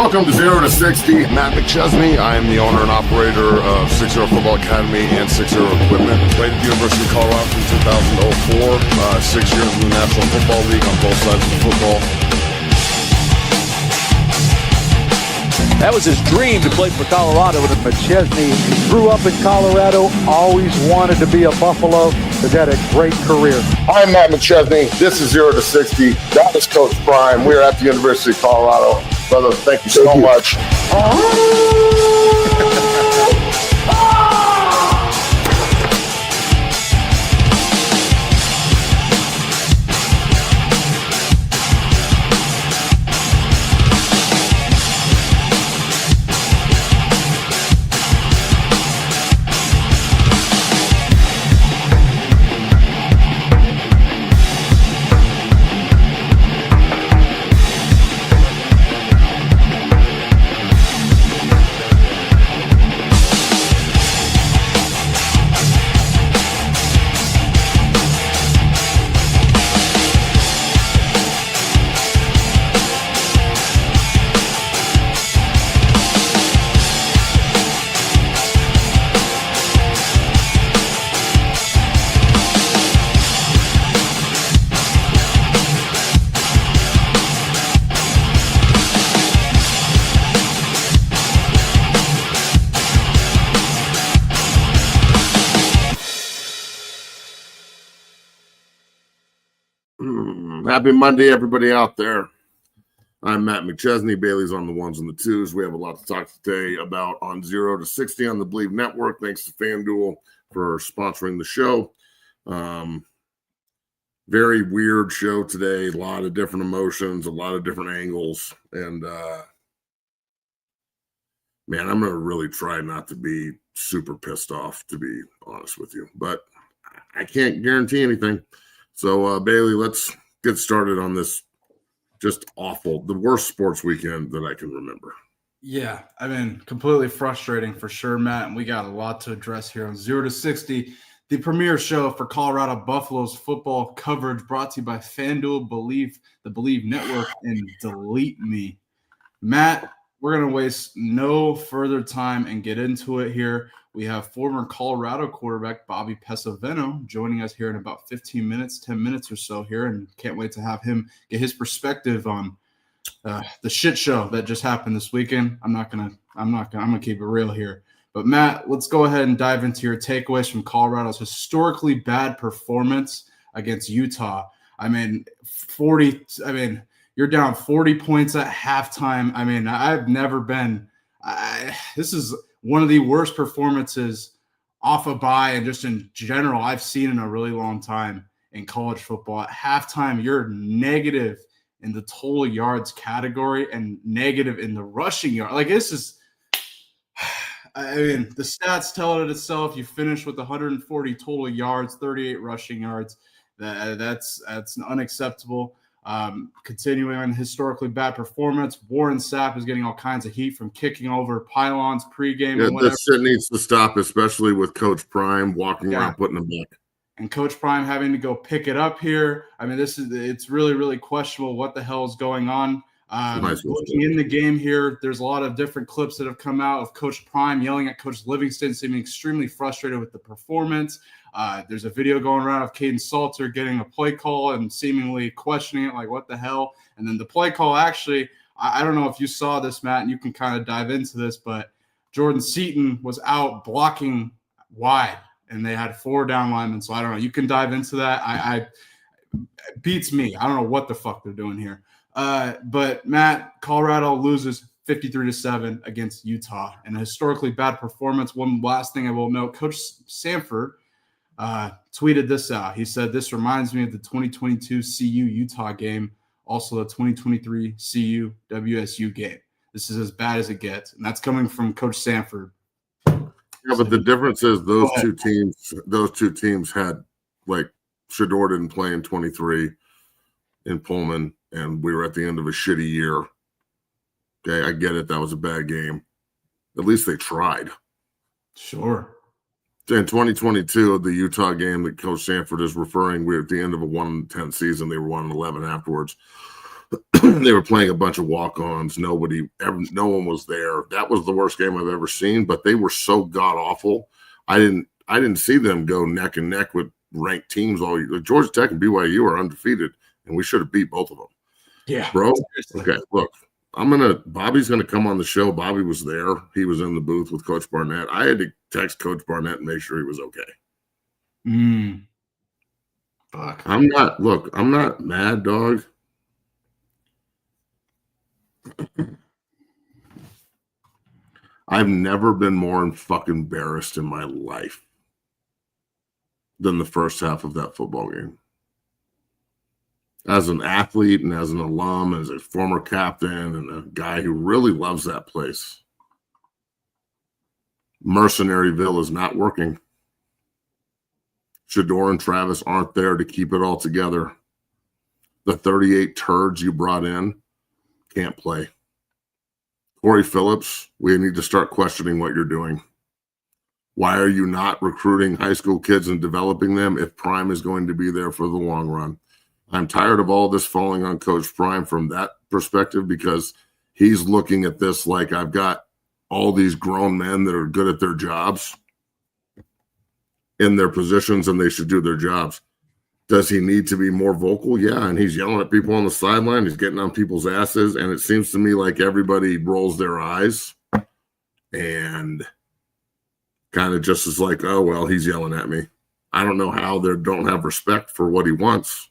Welcome to 0 to 60. Matt McChesney. I am the owner and operator of 6 0 Football Academy and 6 0 Equipment. Played at the University of Colorado from 2004. 6 years in the National Football League on both sides of the football. That was his dream to play for Colorado. McChesney grew up in Colorado, always wanted to be a Buffalo, has had a great career. I'm Matt McChesney. This is 0 to 60. That is Coach Prime. We're at the University of Colorado. Brother, thank you so much. Happy Monday, everybody out there. I'm Matt McChesney. Bailey's on the ones and the twos. We have a lot to talk today about on 0 to 60 on the Believe Network. Thanks to FanDuel for sponsoring the show. Very weird show today. A lot of different emotions, a lot of different angles. And, man, I'm going to really try not to be super pissed off, to be honest with you. But I can't guarantee anything. So, Bailey, let's get started on this just awful, the worst sports weekend that I can remember. Yeah, I mean, completely frustrating for sure, Matt. And we got a lot to address here on 0 to 60, the premier show for Colorado Buffaloes football coverage, brought to you by FanDuel, the Believe Network, and Delete Me. Matt, we're going to waste no further time and get into it here. We have former Colorado quarterback Bobby Pesavento joining us here in about 10 minutes or so here, and can't wait to have him get his perspective on the shit show that just happened this weekend. I'm gonna keep it real here. But Matt, let's go ahead and dive into your takeaways from Colorado's historically bad performance against Utah. I mean, you're down 40 points at halftime. I mean, I've never been this is one of the worst performances off a bye and just in general I've seen in a really long time in college football. At halftime, you're negative in the total yards category and negative in the rushing yard. Like, this is – I mean, the stats tell it itself. You finish with 140 total yards, 38 rushing yards. That's unacceptable. Continuing on historically bad performance, Warren Sapp is getting all kinds of heat from kicking over pylons pregame. Yeah, this shit needs to stop, especially with Coach Prime walking around putting them back. And Coach Prime having to go pick it up here. I mean, it's really, really questionable what the hell is going on. Looking in the game here, there's a lot of different clips that have come out of Coach Prime yelling at Coach Livingston, seeming extremely frustrated with the performance. There's a video going around of Caden Salter getting a play call and seemingly questioning it, like, what the hell? And then the play call, actually, I don't know if you saw this, Matt, and you can kind of dive into this, but Jordan Seaton was out blocking wide, and they had 4 down linemen. So I don't know. You can dive into that. It beats me. I don't know what the fuck they're doing here. But Matt, Colorado loses 53-7 against Utah, and a historically bad performance. One last thing I will note: Coach Sanford tweeted this out. He said, "This reminds me of the 2022 CU Utah game, also the 2023 CU WSU game. This is as bad as it gets," and that's coming from Coach Sanford. Yeah, but the difference is those two teams had, like, Shedeur didn't play in 23 in Pullman, and we were at the end of a shitty year. Okay, I get it. That was a bad game. At least they tried. Sure. In 2022, the Utah game that Coach Sanford is referring, we were at the end of a 1-10 season. They were 1-11 afterwards. They were playing a bunch of walk-ons. No one was there. That was the worst game I've ever seen, but they were so god-awful. I didn't see them go neck and neck with ranked teams all year. Georgia Tech and BYU are undefeated, and we should have beat both of them. Yeah. Bro, okay, look, Bobby's going to come on the show. Bobby was there. He was in the booth with Coach Barnett. I had to text Coach Barnett and make sure he was okay. Fuck. I'm not mad, dog. I've never been more fucking embarrassed in my life than the first half of that football game. As an athlete and as an alum, as a former captain and a guy who really loves that place, Mercenaryville is not working. Shedeur and Travis aren't there to keep it all together. The 38 turds you brought in can't play. Corey Phillips, we need to start questioning what you're doing. Why are you not recruiting high school kids and developing them if Prime is going to be there for the long run? I'm tired of all this falling on Coach Prime from that perspective, because he's looking at this like I've got all these grown men that are good at their jobs in their positions and they should do their jobs. Does he need to be more vocal? Yeah, and he's yelling at people on the sideline. He's getting on people's asses, and it seems to me like everybody rolls their eyes and kind of just is like, oh, well, he's yelling at me. I don't know how they don't have respect for what he wants.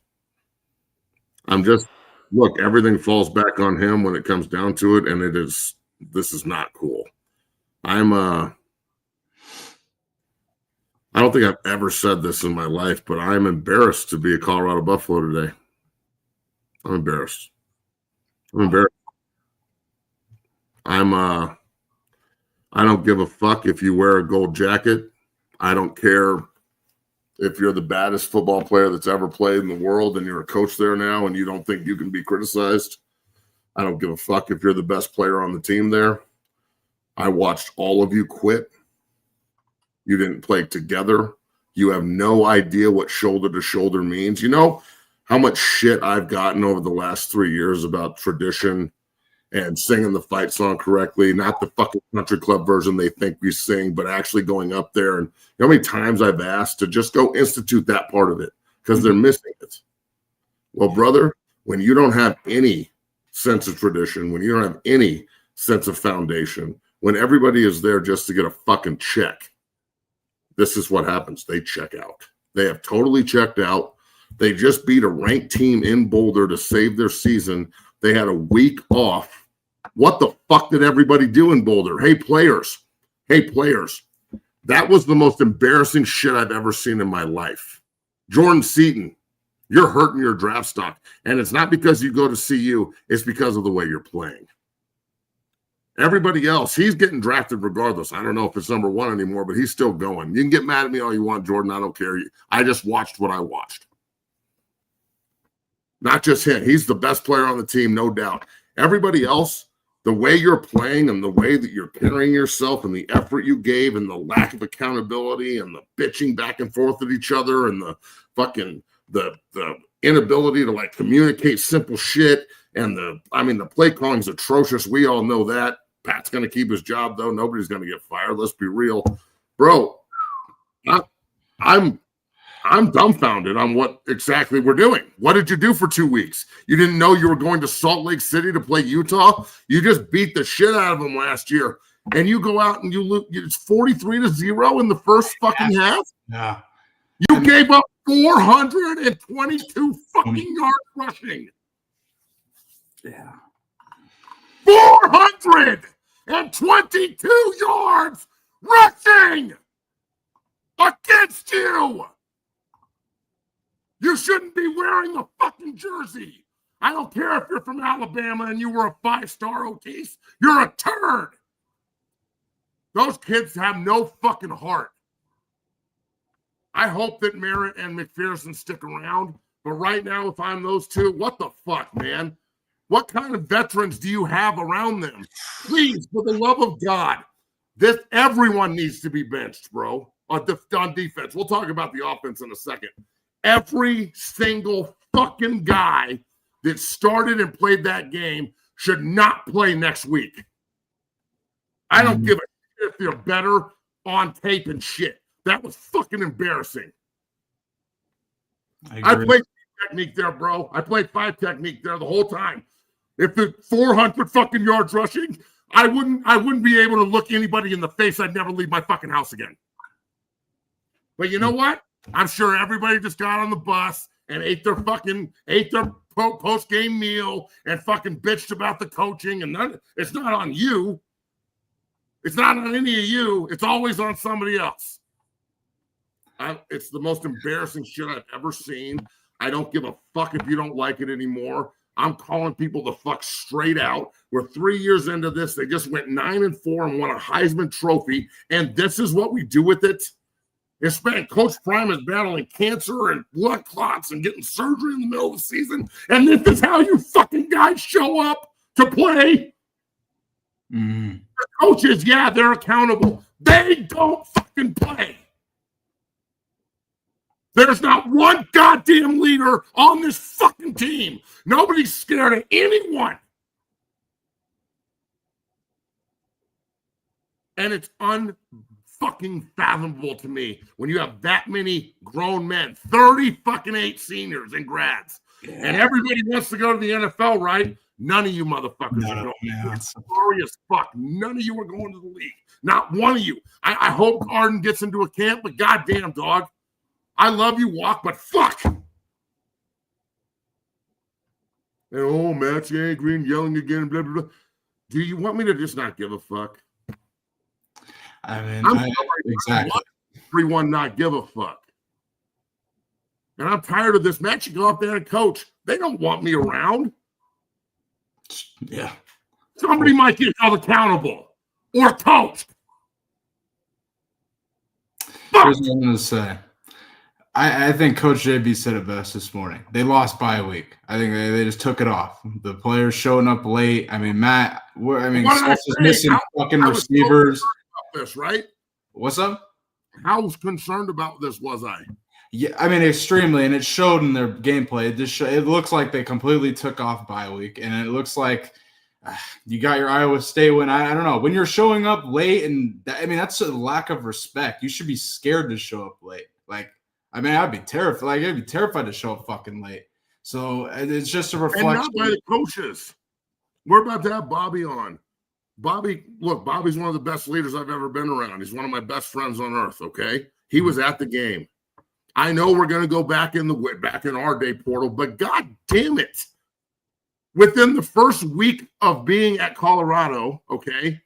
Look, everything falls back on him when it comes down to it, and this is not cool. I don't think I've ever said this in my life, but I'm embarrassed to be a Colorado Buffalo today. I'm embarrassed. I don't give a fuck if you wear a gold jacket. I don't care if you're the baddest football player that's ever played in the world and you're a coach there now and you don't think you can be criticized. I don't give a fuck if you're the best player on the team there. I watched all of you quit. You didn't play together. You have no idea what shoulder to shoulder means. You know how much shit I've gotten over the last 3 years about tradition and singing the fight song correctly, not the fucking country club version they think we sing, but actually going up there. And you know how many times I've asked to just go institute that part of it because they're missing it. Well, brother, when you don't have any sense of tradition, when you don't have any sense of foundation, when everybody is there just to get a fucking check, this is what happens. They check out. They have totally checked out. They just beat a ranked team in Boulder to save their season. They had a week off. What the fuck did everybody do in Boulder? Hey, players. That was the most embarrassing shit I've ever seen in my life. Jordan Seaton, you're hurting your draft stock. And it's not because you go to CU. It's because of the way you're playing. Everybody else, he's getting drafted regardless. I don't know if it's number one anymore, but he's still going. You can get mad at me all you want, Jordan. I don't care. I just watched what I watched. Not just him. He's the best player on the team, no doubt. Everybody else, the way you're playing and the way that you're carrying yourself and the effort you gave and the lack of accountability and the bitching back and forth at each other and the fucking the inability to like communicate simple shit and the play calling is atrocious. We all know that. Pat's going to keep his job, though. Nobody's going to get fired. Let's be real. Bro, I'm dumbfounded on what exactly we're doing. What did you do for 2 weeks? You didn't know you were going to Salt Lake City to play Utah? You just beat the shit out of them last year. And you go out and you lose. It's 43-0 in the first fucking half? Yeah. You gave up 422 fucking yards rushing. Yeah. 422 yards rushing against you. You shouldn't be wearing a fucking jersey. I don't care if you're from Alabama and you were a 5-star Otis. You're a turd. Those kids have no fucking heart. I hope that Merritt and McPherson stick around. But right now, if I'm those two, what the fuck, man? What kind of veterans do you have around them? Please, for the love of God, everyone needs to be benched, bro, on defense. We'll talk about the offense in a second. Every single fucking guy that started and played that game should not play next week. I don't give a shit if they're better on tape and shit. That was fucking embarrassing. I played technique there, bro. I played 5 technique there the whole time. If it's 400 fucking yards rushing, I wouldn't be able to look anybody in the face. I'd never leave my fucking house again. But you know what? I'm sure everybody just got on the bus and ate their post-game meal and fucking bitched about the coaching. And it's not on you. It's not on any of you. It's always on somebody else. It's the most embarrassing shit I've ever seen. I don't give a fuck if you don't like it anymore. I'm calling people the fuck straight out. We're 3 years into this. They just went 9-4 and won a Heisman Trophy. And this is what we do with it. Coach Prime is battling cancer and blood clots and getting surgery in the middle of the season. And this is how you fucking guys show up to play. The coaches, yeah, they're accountable. They don't fucking play. There's not one goddamn leader on this fucking team. Nobody's scared of anyone. And it's unfucking fathomable to me when you have that many grown men, 8 seniors and grads, and everybody wants to go to the NFL, right? None of you motherfuckers are going. It's sorry as fuck. None of you are going to the league. Not one of you. I hope Arden gets into a camp, but goddamn, dog. I love you, Walk, but fuck. And Matt's angry and yelling again, blah, blah, blah. Do you want me to just not give a fuck? I mean, exactly. Everyone not give a fuck. And I'm tired of this match. You go up there and coach. They don't want me around. Yeah. Somebody might get held accountable or coached. Here's what I'm going to say. I think Coach JB said it best this morning. They lost by a week. I think they just took it off. The players showing up late. I mean, Matt. Is missing fucking receivers. So this, right? What's up? How concerned about this was I? Yeah, I mean, extremely, and it showed in their gameplay. It looks like they completely took off by a week, and it looks like you got your Iowa State win. I don't know. When you're showing up late, that's a lack of respect. You should be scared to show up late. I'd be terrified. I'd be terrified to show up fucking late. So it's just a reflection. And not by the coaches. We're about to have Bobby on. Bobby's one of the best leaders I've ever been around. He's one of my best friends on earth, okay? He was at the game. I know we're going to go back in our day portal, but god damn it. Within the first week of being at Colorado, okay,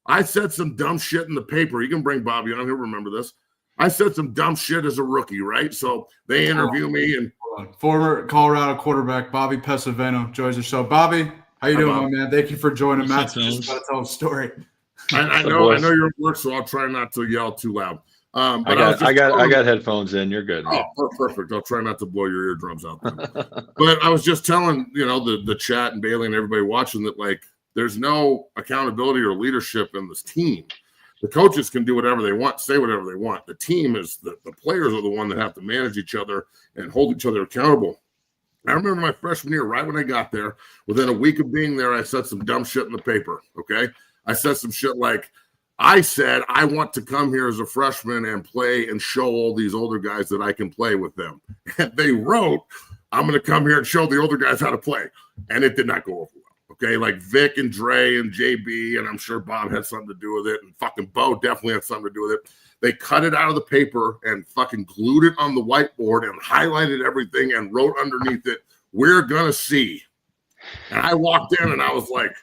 I said some dumb shit in the paper. You can bring Bobby on. He'll remember this. I said some dumb shit as a rookie, right? So they interview me and former Colorado quarterback Bobby Pesaveno joins the show. Bobby, how you doing, my man? Thank you for joining. Matt's just about to tell a story. I know you're at work, so I'll try not to yell too loud. But I got headphones in. You're good. Oh, perfect. I'll try not to blow your eardrums out. But I was just telling the chat and Bailey and everybody watching that there's no accountability or leadership in this team. The coaches can do whatever they want, say whatever they want. The team is the players are the one that have to manage each other and hold each other accountable. I remember my freshman year, right when I got there, within a week of being there, I said some dumb shit in the paper, okay? I said some shit like, I said, I want to come here as a freshman and play and show all these older guys that I can play with them. And they wrote, I'm going to come here and show the older guys how to play. And it did not go over well. Okay, like Vic and Dre and JB, and I'm sure Bob had something to do with it, and fucking Bo definitely had something to do with it. They cut it out of the paper and fucking glued it on the whiteboard and highlighted everything and wrote underneath it, "We're gonna see." And I walked in and I was like,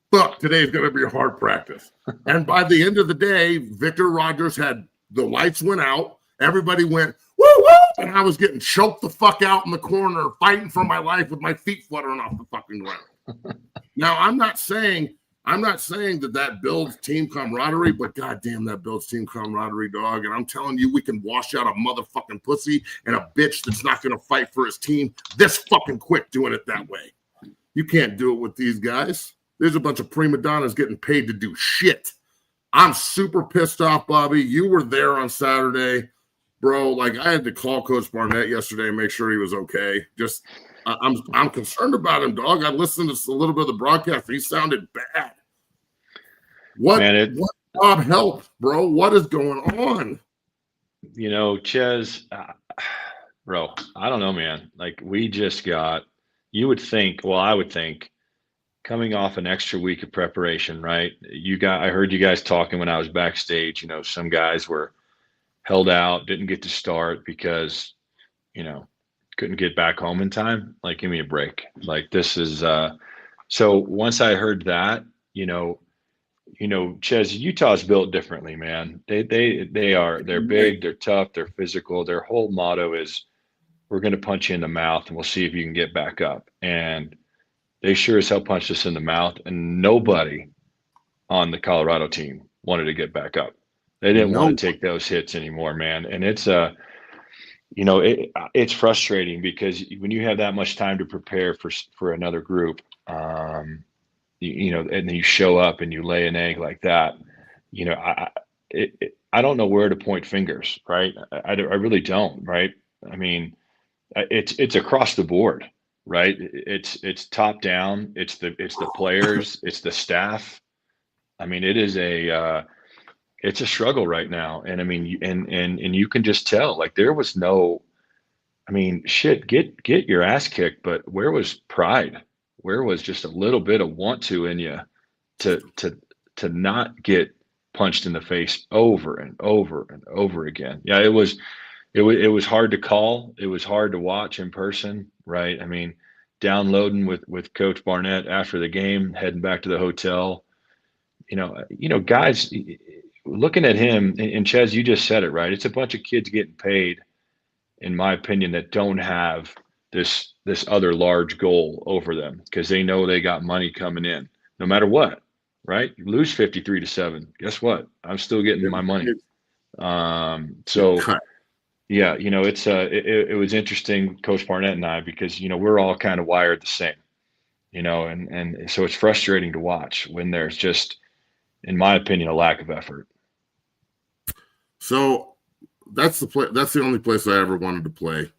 fuck, today's gonna be a hard practice. And by the end of the day, Victor Rogers had the lights went out, everybody went, woo woo, and I was getting choked the fuck out in the corner, fighting for my life with my feet fluttering off the fucking ground. Now, I'm not saying that builds team camaraderie, but goddamn, that builds team camaraderie, dog. And I'm telling you, we can wash out a motherfucking pussy and a bitch that's not going to fight for his team this fucking quick doing it that way. You can't do it with these guys. There's a bunch of prima donnas getting paid to do shit. I'm super pissed off, Bobby. You were there on Saturday, bro. I had to call Coach Barnett yesterday and make sure he was okay. I'm concerned about him, dog. I listened to a little bit of the broadcast. He sounded bad. What Bob, help, bro? What is going on? You know, Ches, bro, I don't know, man. Like, we just got, you would think, well, I would think, coming off an extra week of preparation, right? I heard you guys talking when I was backstage. You know, some guys were held out, didn't get to start because, you know, couldn't get back home in time. Like, give me a break. Like, this is so once I heard that, you know, Ches, Utah's built differently, man. They're big, they're tough, they're physical. Their whole motto is, we're going to punch you in the mouth and we'll see if you can get back up. And they sure as hell punched us in the mouth, and nobody on the Colorado team wanted to get back up. They didn't want to take those hits anymore, man. And it's you know, it's frustrating because when you have that much time to prepare for another group, you know, and then you show up and you lay an egg like that, you know, I don't know where to point fingers, right? I really don't, right? I mean, it's across the board, right? It's top down. It's the players. It's the staff. I mean, it's a struggle right now. And I mean, and you can just tell, like, there was no, I mean, shit, get your ass kicked, but where was pride? Where was just a little bit of want to in you to not get punched in the face over and over and over again? Yeah, it was hard to call. It was hard to watch in person, right? I mean, downloading with Coach Barnett after the game, heading back to the hotel, you know, guys looking at him, and Ches, you just said it, right? It's a bunch of kids getting paid, in my opinion, that don't have this other large goal over them because they know they got money coming in no matter what, right? You lose 53-7. Guess what? I'm still getting my money. So yeah, you know, it was interesting, Coach Barnett and I, because, you know, we're all kind of wired the same, you know, and so it's frustrating to watch when there's just, in my opinion, a lack of effort. So that's the only place I ever wanted to play.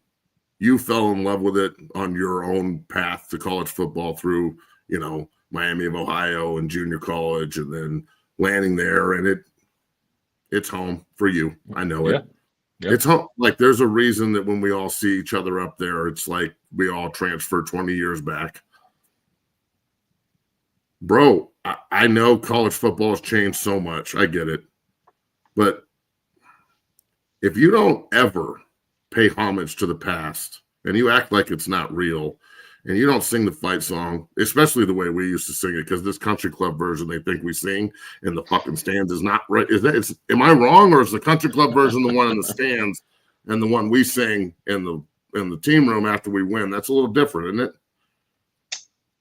You fell in love with it on your own path to college football through, you know, Miami of Ohio and junior college, and then landing there, and it's home for you. I know it. Yeah. It's home. Like, there's a reason that when we all see each other up there, it's like we all transferred 20 years back. Bro, I know college football has changed so much. I get it. But if you don't ever pay homage to the past and you act like it's not real and you don't sing the fight song, especially the way we used to sing it, because this country club version they think we sing in the fucking stands is not right. Am I wrong, or is the country club version the one in the stands and the one we sing in the team room after we win? That's a little different, isn't it?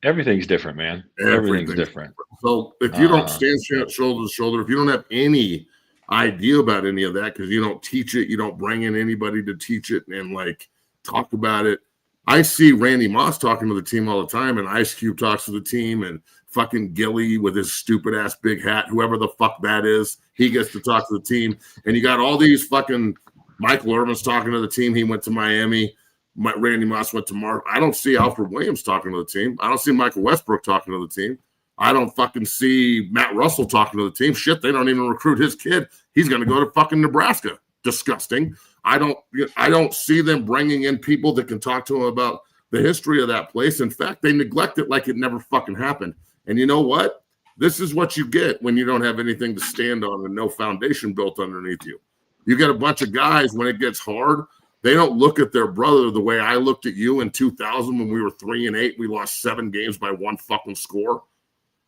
Everything's different, man. Everything's different. So if you don't stand shoulder to shoulder, if you don't have any idea about any of that, because you don't teach it, you don't bring in anybody to teach it and like talk about it. I see Randy Moss talking to the team all the time, and Ice Cube talks to the team, and fucking Gilly with his stupid ass big hat, whoever the fuck that is, he gets to talk to the team. And you got all these fucking Michael Irvin's talking to the team. He went to Miami. Randy Moss went to Mark. I don't see Alfred Williams talking to the team. I don't see Michael Westbrook talking to the team. I don't fucking see Matt Russell talking to the team. Shit, they don't even recruit his kid. He's going to go to fucking Nebraska. Disgusting. I don't see them bringing in people that can talk to him about the history of that place. In fact, they neglect it like it never fucking happened. And you know what? This is what you get when you don't have anything to stand on and no foundation built underneath you. You get a bunch of guys, when it gets hard, they don't look at their brother the way I looked at you in 2000 when we were 3-8. We lost 7 games by 1 fucking score.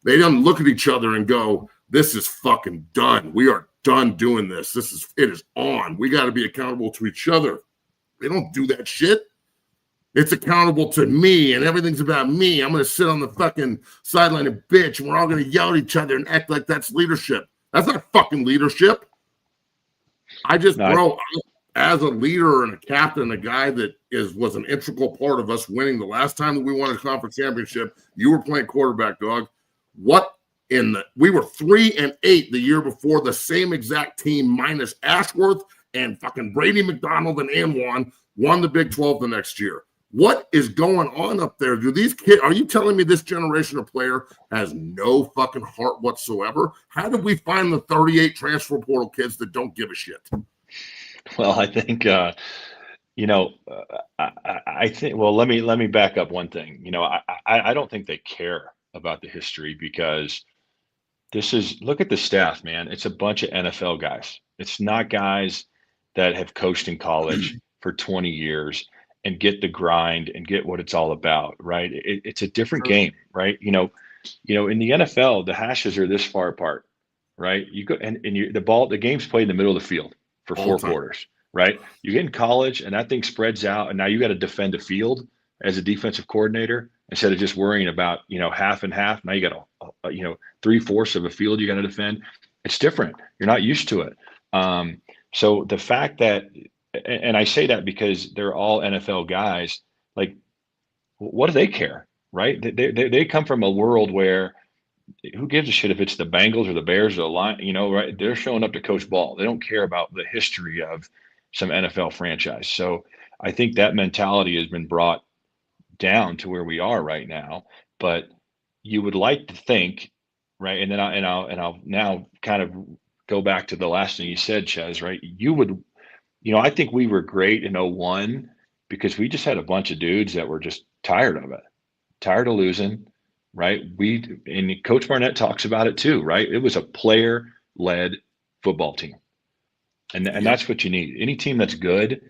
They don't look at each other and go, this is fucking done. We are done doing this. It is on. We got to be accountable to each other. They don't do that shit. It's accountable to me, and everything's about me. I'm going to sit on the fucking sideline and bitch, and we're all going to yell at each other and act like that's leadership. That's not fucking leadership. Bro, as a leader and a captain, a guy that was an integral part of us winning the last time that we won a conference championship, you were playing quarterback, dog. We were 3-8 the year before, the same exact team minus Ashworth and fucking Brady McDonald and Anwan won the Big 12 the next year. What is going on up there? Do these kids, are you telling me this generation of player has no fucking heart whatsoever? How did we find the 38 transfer portal kids that don't give a shit? Well, I think I think. Well, let me back up one thing. I don't think they care about the history because look at the staff, man. It's a bunch of NFL guys. It's not guys that have coached in college for 20 years and get the grind and get what it's all about, right? It's a different game, right? In the NFL, the hashes are this far apart, right? You go the game's played in the middle of the field for All four time. quarters, right? You get in college and that thing spreads out, and now you got to defend a field as a defensive coordinator instead of just worrying about half and half. Now you got 3/4 of a field you got to defend. It's different. You're not used to it. So the fact that, and I say that because they're all NFL guys, like, what do they care, right? They come from a world where who gives a shit if it's the Bengals or the Bears or the Lions, right? They're showing up to coach ball. They don't care about the history of some NFL franchise. So I think that mentality has been brought down to where we are right now. But you would like to think, right? And then I'll now kind of go back to the last thing you said, Ches, right? I think we were great in 01 because we just had a bunch of dudes that were just tired of it, tired of losing, right? And Coach Barnett talks about it too, right? It was a player-led football team. And that's what you need. Any team that's good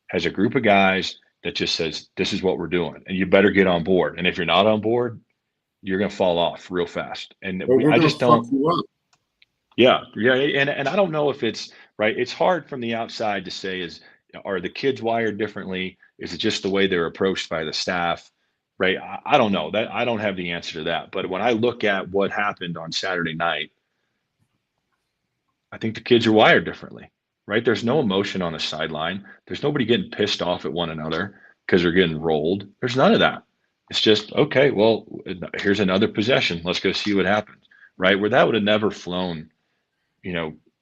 has a group of guys that just says, this is what we're doing, and you better get on board. And if you're not on board, you're going to fall off real fast. And I just don't. Yeah. And I don't know if it's right. It's hard from the outside to say, are the kids wired differently? Is it just the way they're approached by the staff? Right. I don't know that. I don't have the answer to that. But when I look at what happened on Saturday night, I think the kids are wired differently, right? There's no emotion on the sideline. There's nobody getting pissed off at one another because they're getting rolled. There's none of that. It's just, okay, well, here's another possession. Let's go see what happens, right? Where that would have never flown,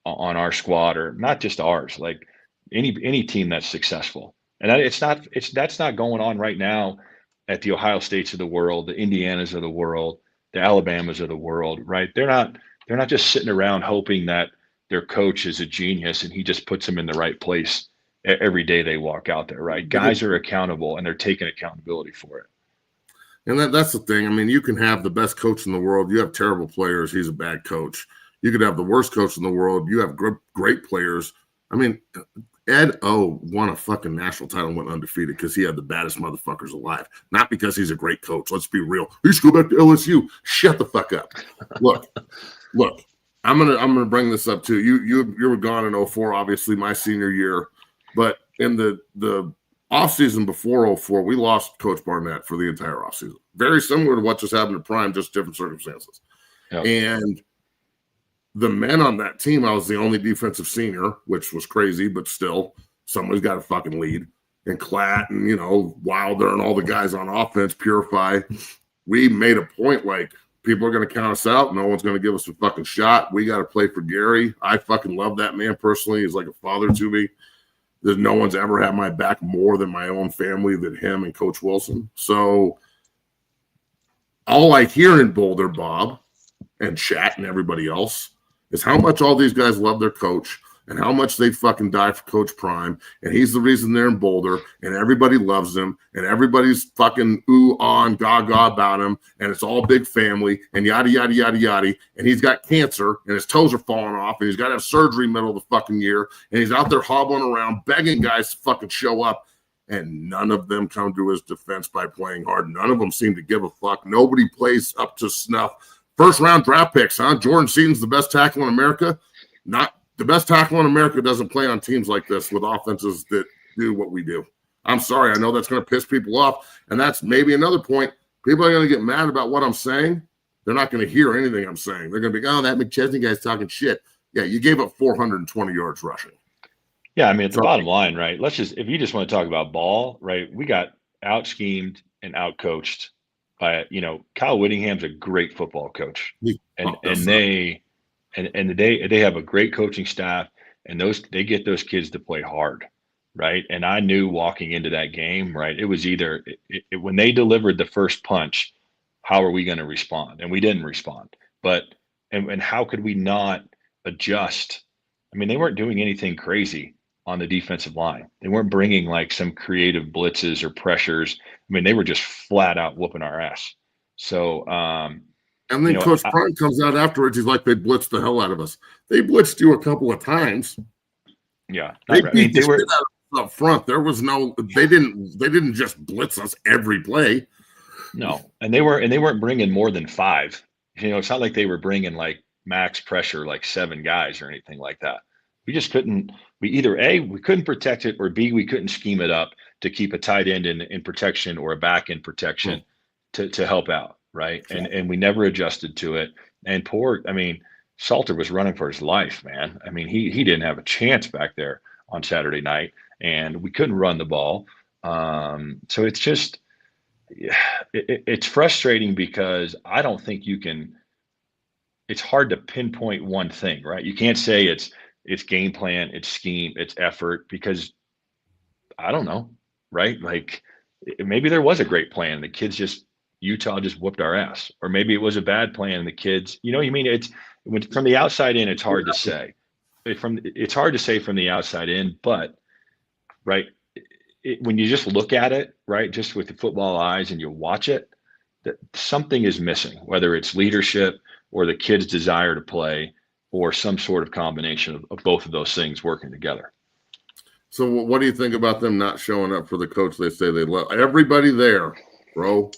on our squad, or not just ours, like any team that's successful. And that's not going on right now at the Ohio States of the world, the Indianas of the world, the Alabamas of the world, right? They're not just sitting around hoping that their coach is a genius and he just puts them in the right place every day they walk out there, right? Guys are accountable and they're taking accountability for it. And that's the thing. I mean, you can have the best coach in the world. You have terrible players. He's a bad coach. You could have the worst coach in the world. You have great players. I mean, Ed O won a fucking national title and went undefeated because he had the baddest motherfuckers alive. Not because he's a great coach. Let's be real. You should go back to LSU. Shut the fuck up. Look. I'm gonna bring this up too. You were gone in 04, obviously my senior year, but in the offseason before 04, we lost Coach Barnett for the entire offseason. Very similar to what just happened to Prime, just different circumstances. Yep. And the men on that team, I was the only defensive senior, which was crazy, but still, somebody's got to fucking lead. And Klatt and, Wilder and all the guys on offense, Purify, we made a point like, people are going to count us out. No one's going to give us a fucking shot. We got to play for Gary. I fucking love that man personally. He's like a father to me. There's no one's ever had my back more than my own family, than him and Coach Wilson. So all I hear in Boulder, Bob and Chat and everybody else, is how much all these guys love their coach and how much they fucking die for Coach Prime. And he's the reason they're in Boulder, and everybody loves him, and everybody's fucking on gaga about him, and it's all big family, and yada, yada, yada, yada. And he's got cancer, and his toes are falling off, and he's got to have surgery middle of the fucking year, and he's out there hobbling around, begging guys to fucking show up. And none of them come to his defense by playing hard. None of them seem to give a fuck. Nobody plays up to snuff. First round draft picks, huh? Jordan Seaton's the best tackle in America. Not the best tackle in America doesn't play on teams like this with offenses that do what we do. I'm sorry. I know that's going to piss people off. And that's maybe another point. People are going to get mad about what I'm saying. They're not going to hear anything I'm saying. They're going to be, oh, that McChesney guy's talking shit. Yeah, you gave up 420 yards rushing. Yeah, I mean, at the bottom line, right, if you just want to talk about ball, right, we got out-schemed and out-coached by, Kyle Whittingham's a great football coach. They have a great coaching staff, and they get those kids to play hard, right? And I knew walking into that game, right, it was either when they delivered the first punch, how are we going to respond? And we didn't respond. But and how could we not adjust? I mean, they weren't doing anything crazy on the defensive line. They weren't bringing like some creative blitzes or pressures. I mean, they were just flat out whooping our ass. So, and then you know, Coach Prime comes out afterwards. He's like, they blitzed the hell out of us. They blitzed you a couple of times. yeah, They not- I beat mean, the they were. shit out of us up front. There was no. They didn't just blitz us every play. No, and they weren't bringing more than 5. You know, it's not like they were bringing like max pressure, like 7 guys or anything like that. We just couldn't. We either A, we couldn't protect it, or B, we couldn't scheme it up to keep a tight end in protection or a back end protection to help out, right? And we never adjusted to it. And I mean, Salter was running for his life, man. I mean, he didn't have a chance back there on Saturday night, and we couldn't run the ball. So it's just. It's frustrating because I don't think you can. It's hard to pinpoint one thing, right? You can't say it's game plan, it's scheme, it's effort, because I don't know, right? Like maybe there was a great plan. The kids Utah just whooped our ass, or maybe it was a bad plan. The kids, you know, what I mean, from the outside in, it's hard to say. It's hard to say from the outside in, but right. When you just look at it, right, just with the football eyes and you watch it, that something is missing, whether it's leadership or the kid's desire to play or some sort of combination of both of those things working together. So what do you think about them not showing up for the coach they say they love? Everybody there, bro,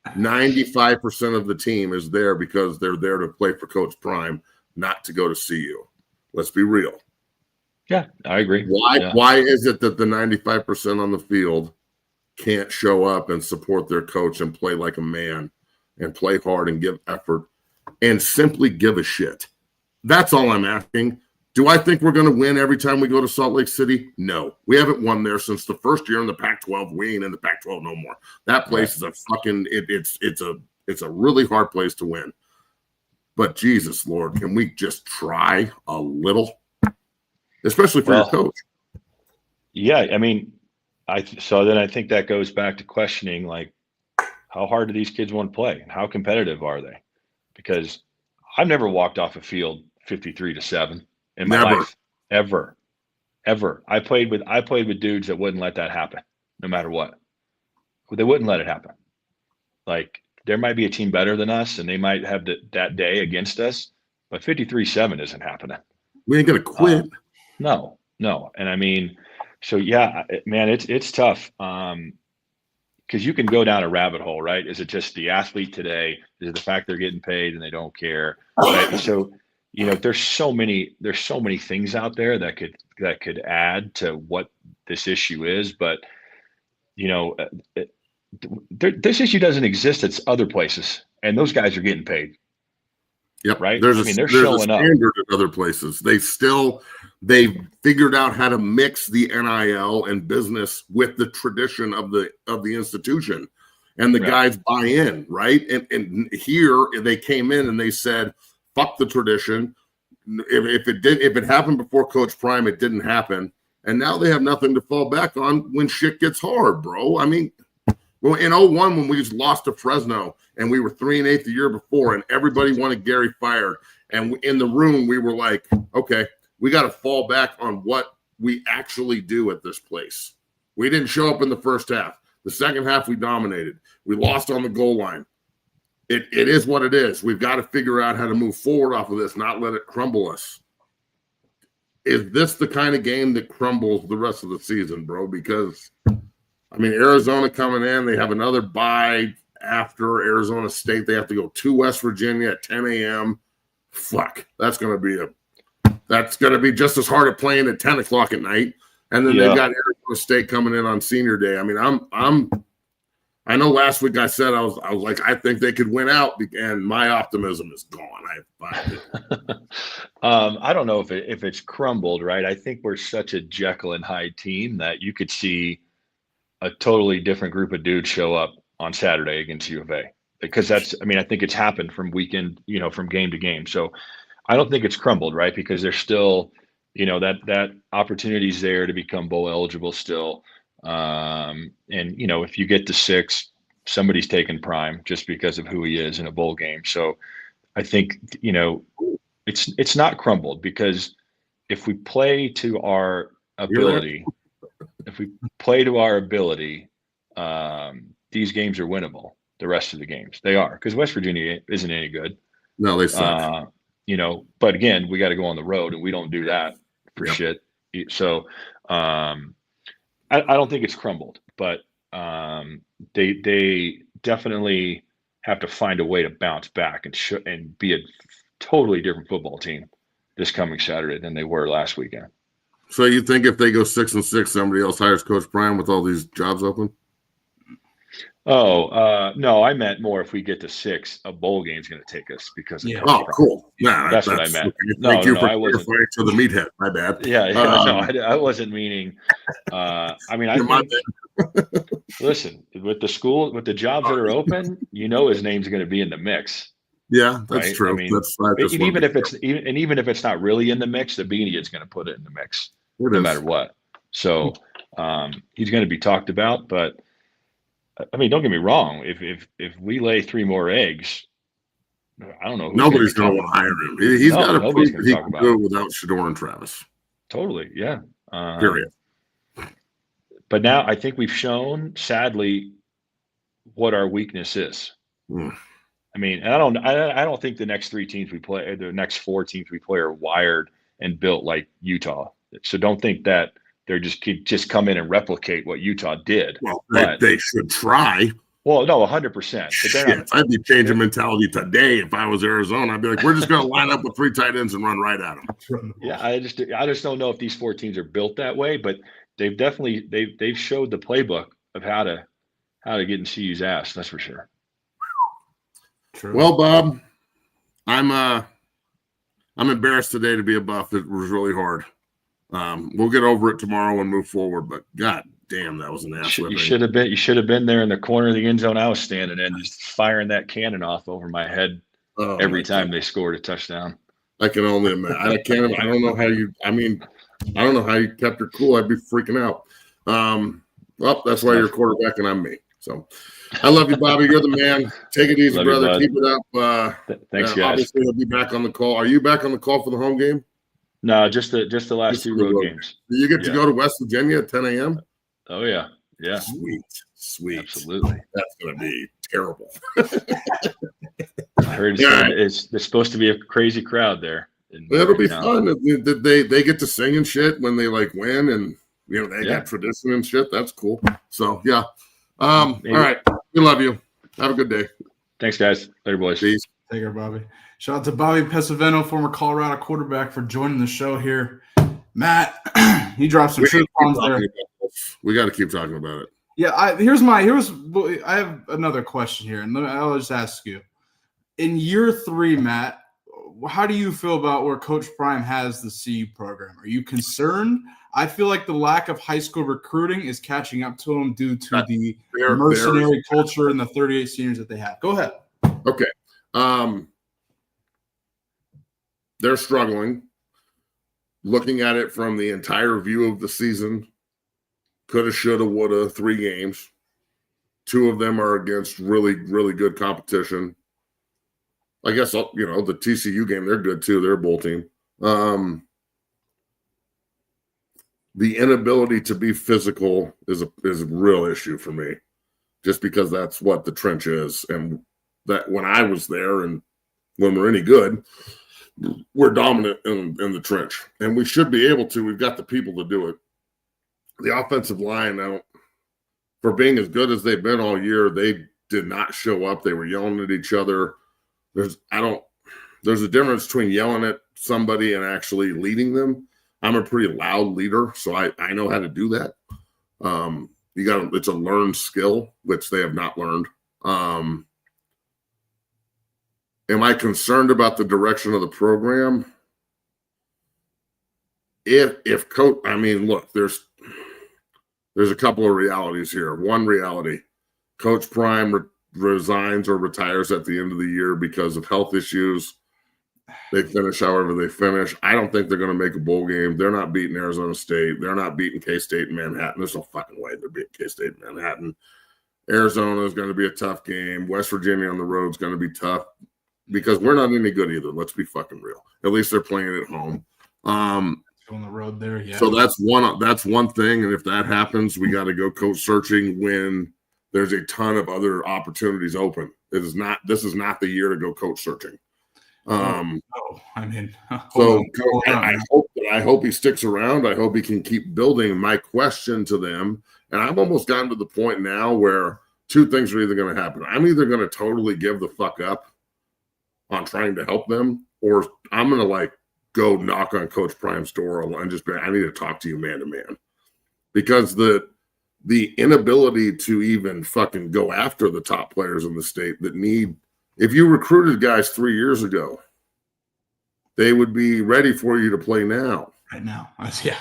95% of the team is there because they're there to play for Coach Prime, not to go to see you. Let's be real. Yeah, I agree. Why is it that the 95% on the field can't show up and support their coach and play like a man and play hard and give effort and simply give a shit? That's all I'm asking. Do I think we're going to win every time we go to Salt Lake City? No. We haven't won there since the first year in the Pac-12. We ain't in the Pac-12 no more. That place is a fucking it's a really hard place to win. But Jesus Lord, can we just try a little? Especially for your coach. Yeah, I mean, so then I think that goes back to questioning, like, how hard do these kids want to play and how competitive are they? Because I've never walked off a field 53-7 in my life, ever. I played with dudes that wouldn't let that happen, no matter what. They wouldn't let it happen. Like, there might be a team better than us, and they might have that day against us, but 53-7 isn't happening. We ain't gonna quit. No. And I mean, so yeah, man, it's tough. Because you can go down a rabbit hole, right? Is it just the athlete today? Is it the fact they're getting paid and they don't care? Right? So, you know, there's so many things out there that could add to what this issue is. But, you know, this issue doesn't exist at other places, and those guys are getting paid. Yep. Right. They're showing up. Standard at other places. They figured out how to mix the NIL and business with the tradition of the institution, and the guys buy in, right? And here they came in and they said, "Fuck the tradition." If it happened before Coach Prime, it didn't happen, and now they have nothing to fall back on when shit gets hard, bro. I mean, well, in 2001, when we just lost to Fresno and we were 3-8 the year before, and everybody wanted Gary fired, and in the room we were like, okay, we got to fall back on what we actually do at this place. We didn't show up in the first half. The second half, we dominated. We lost on the goal line. It is what it is. We've got to figure out how to move forward off of this, not let it crumble us. Is this the kind of game that crumbles the rest of the season, bro? Because, I mean, Arizona coming in, they have another bye after Arizona State. They have to go to West Virginia at 10 a.m. Fuck, that's going to be just as hard at playing at 10 o'clock at night. And then they've got Arizona State coming in on Senior Day. I mean, I know last week I said I was like, I think they could win out, and my optimism is gone. I don't know if it's crumbled, right? I think we're such a Jekyll and Hyde team that you could see a totally different group of dudes show up on Saturday against U of A, because I think it's happened from weekend, from game to game. So I don't think it's crumbled, right? Because there's still that opportunity's there to become bowl eligible still. And if you get to 6, somebody's taking Prime just because of who he is in a bowl game. So I think, it's not crumbled, because if we play to our ability, these games are winnable. The rest of the games, they are, because West Virginia isn't any good. No, they suck. But again, we got to go on the road, and we don't do that for shit. So I don't think it's crumbled, but they definitely have to find a way to bounce back and be a totally different football team this coming Saturday than they were last weekend. So you think if they go 6-6, somebody else hires Coach Prime with all these jobs open? No, I meant more if we get to 6, a bowl game's going to take us because of Coach Prime. Cool. Nah, that's what I meant. Thank you for clarifying to the meathead. My bad. I wasn't meaning. Listen, with the jobs that are open, his name's going to be in the mix. Yeah, that's right? true. I mean, even if it's not really in the mix, the media is going to put it in the mix no matter what. So he's going to be talked about. But I mean, don't get me wrong. If we lay 3 more eggs, I don't know. Nobody's going to want to hire him. He's got to prove that he can do it without Shedeur and Travis. Totally, yeah. Period. But now I think we've shown, sadly, what our weakness is. I mean, I don't think the next 3 teams we play, the next 4 teams we play, are wired and built like Utah. So don't think that they're just come in and replicate what Utah did. Well, they should try. Well, no, 100%. Shit, I'd be changing mentality today if I was Arizona. I'd be like, we're just going to line up with 3 tight ends and run right at them. Yeah, I just don't know if these 4 teams are built that way, but they've definitely they've showed the playbook of how to get in CU's ass. That's for sure. True. Well, Bob, I'm embarrassed today to be a Buff. It was really hard. We'll get over it tomorrow and move forward. But God damn, that was an ass whipping. You should have been there in the corner of the end zone I was standing in, just firing that cannon off over my head every time they scored a touchdown. I can only imagine. I don't know how you. I mean, I don't know how you kept your cool. I'd be freaking out. Well, that's why you're quarterback and I'm me. So I love you, Bobby. You're the man. Take it easy, brother. Keep it up. Thanks, guys. Obviously, we'll be back on the call. Are you back on the call for the home game? No, just the last 2 road games. Do you get to go to West Virginia at 10 a.m.? Oh, yeah. Yeah. Sweet. Absolutely. That's going to be terrible. I heard there's supposed to be a crazy crowd there. It'll be fun. They get to sing and shit when they win, and they got tradition and shit. That's cool. So yeah. All right. We love you. Have a good day. Thanks, guys. Later, boys. Peace. Take care, Bobby. Shout out to Bobby Pesavento, former Colorado quarterback, for joining the show here. Matt, he dropped some truth bombs there. We got to keep talking about it. Yeah, I have another question here, and I'll just ask you. In year 3, Matt, how do you feel about where Coach Prime has the CU program? Are you concerned? I feel like the lack of high school recruiting is catching up to him due to the mercenary culture and the 38 seniors that they have. Go ahead. Okay. They're struggling. Looking at it from the entire view of the season, coulda, shoulda, woulda, 3 games. 2 of them are against really, really good competition. I guess, the TCU game, they're good too. They're a bowl team. The inability to be physical is a real issue for me, just because that's what the trench is. And that when I was there and when we're any good, we're dominant in the trench. And we should be able to. We've got the people to do it. The offensive line, for being as good as they've been all year, they did not show up. They were yelling at each other. There's a difference between yelling at somebody and actually leading them. I'm a pretty loud leader, so I know how to do that. It's a learned skill, which they have not learned. Am I concerned about the direction of the program? If coach, look, there's a couple of realities here. One reality, Coach Prime resigns or retires at the end of the year because of health issues. They finish however they finish. I don't think they're going to make a bowl game. They're not beating Arizona State. They're not beating K-State in Manhattan. There's no fucking way they're beating K-State in Manhattan. Arizona is going to be a tough game. West Virginia on the road is going to be tough because we're not any good either. Let's be fucking real. At least they're playing at home. On the road there, yeah. So that's one thing. And if that happens, we got to go coach searching when there's a ton of other opportunities open. This is not the year to go coach searching. I hope he sticks around. I hope he can keep building. My question to them, and I've almost gotten to the point now where two things are either going to happen. I'm either going to totally give the fuck up on trying to help them, or I'm going to go knock on Coach Prime's door and just be, I need to talk to you man to man, because the inability to even fucking go after the top players in the state that need. If you recruited guys 3 years ago, they would be ready for you to play now. Right now. Yeah.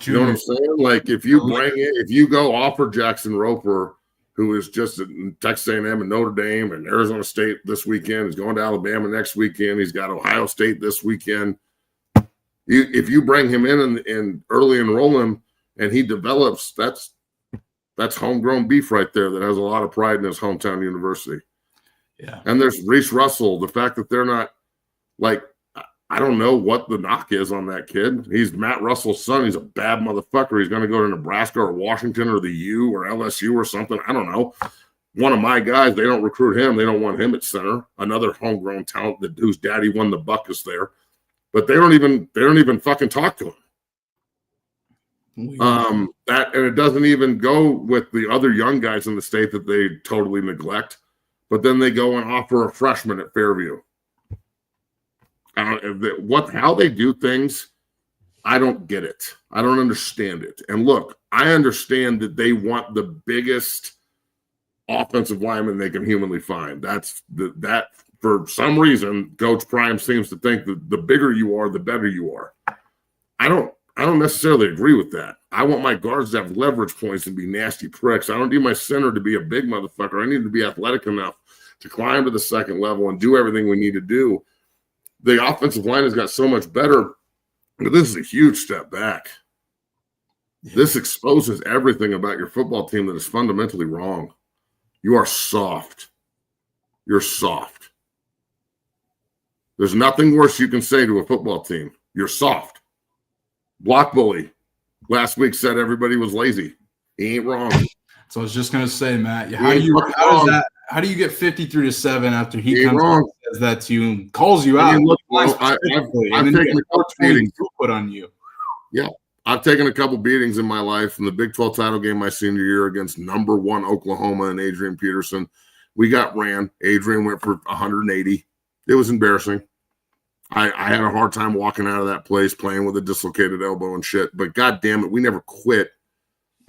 You know what I'm saying? If you go offer Jackson Roper, who is just at Texas A&M and Notre Dame and Arizona State this weekend, he's going to Alabama next weekend, he's got Ohio State this weekend. If you bring him in and early enroll him and he develops, that's homegrown beef right there that has a lot of pride in his hometown university. Yeah. And there's Reese Russell. The fact that they're not I don't know what the knock is on that kid. He's Matt Russell's son. He's a bad motherfucker. He's going to go to Nebraska or Washington or the U or LSU or something. I don't know. One of my guys, they don't recruit him. They don't want him at center. Another homegrown talent whose daddy won the buck is there. But they don't even fucking talk to him. And it doesn't even go with the other young guys in the state that they totally neglect. But then they go and offer a freshman at Fairview. How they do things, I don't get it. I don't understand it. And look, I understand that they want the biggest offensive lineman they can humanly find. That for some reason, Coach Prime seems to think that the bigger you are, the better you are. I don't necessarily agree with that. I want my guards to have leverage points and be nasty pricks. I don't need my center to be a big motherfucker. I need to be athletic enough to climb to the second level and do everything we need to do. The offensive line has got so much better, but this is a huge step back. Yeah. This exposes everything about your football team that is fundamentally wrong. You are soft. You're soft. There's nothing worse you can say to a football team. You're soft. Block Bully last week said everybody was lazy. He ain't wrong. So I was just gonna say, Matt, how do you get 53-7 after he comes and says that to you and calls you out? I've taken a couple beatings put on you. Yeah, I've taken a couple beatings in my life. In the Big 12 title game my senior year against number 1 Oklahoma and Adrian Peterson, we got ran. Adrian went for 180. It was embarrassing. I had a hard time walking out of that place playing with a dislocated elbow and shit. But God damn it, we never quit.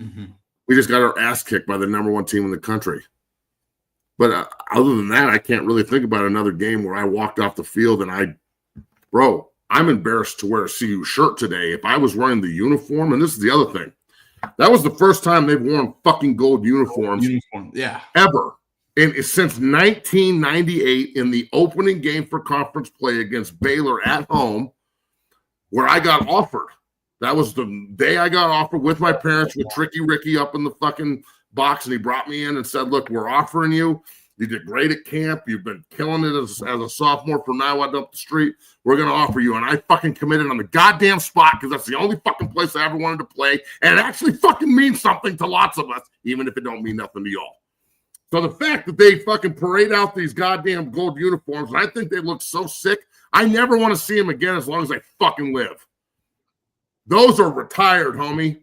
Mm-hmm. We just got our ass kicked by the number 1 team in the country. But other than that, I can't really think about another game where I walked off the field and I'm embarrassed to wear a CU shirt today. If I was wearing the uniform, and this is the other thing, that was the first time they've worn fucking gold uniforms ever. And since 1998 in the opening game for conference play against Baylor at home, where I got offered. That was the day I got offered with my parents with Tricky Ricky up in the fucking box, and he brought me in and said, look, we're offering you. You did great at camp. You've been killing it as a sophomore from now on up the street. We're going to offer you. And I fucking committed on the goddamn spot because that's the only fucking place I ever wanted to play. And it actually fucking means something to lots of us, even if it don't mean nothing to y'all. So the fact that they fucking parade out these goddamn gold uniforms, and I think they look so sick, I never want to see them again as long as I fucking live. Those are retired, homie.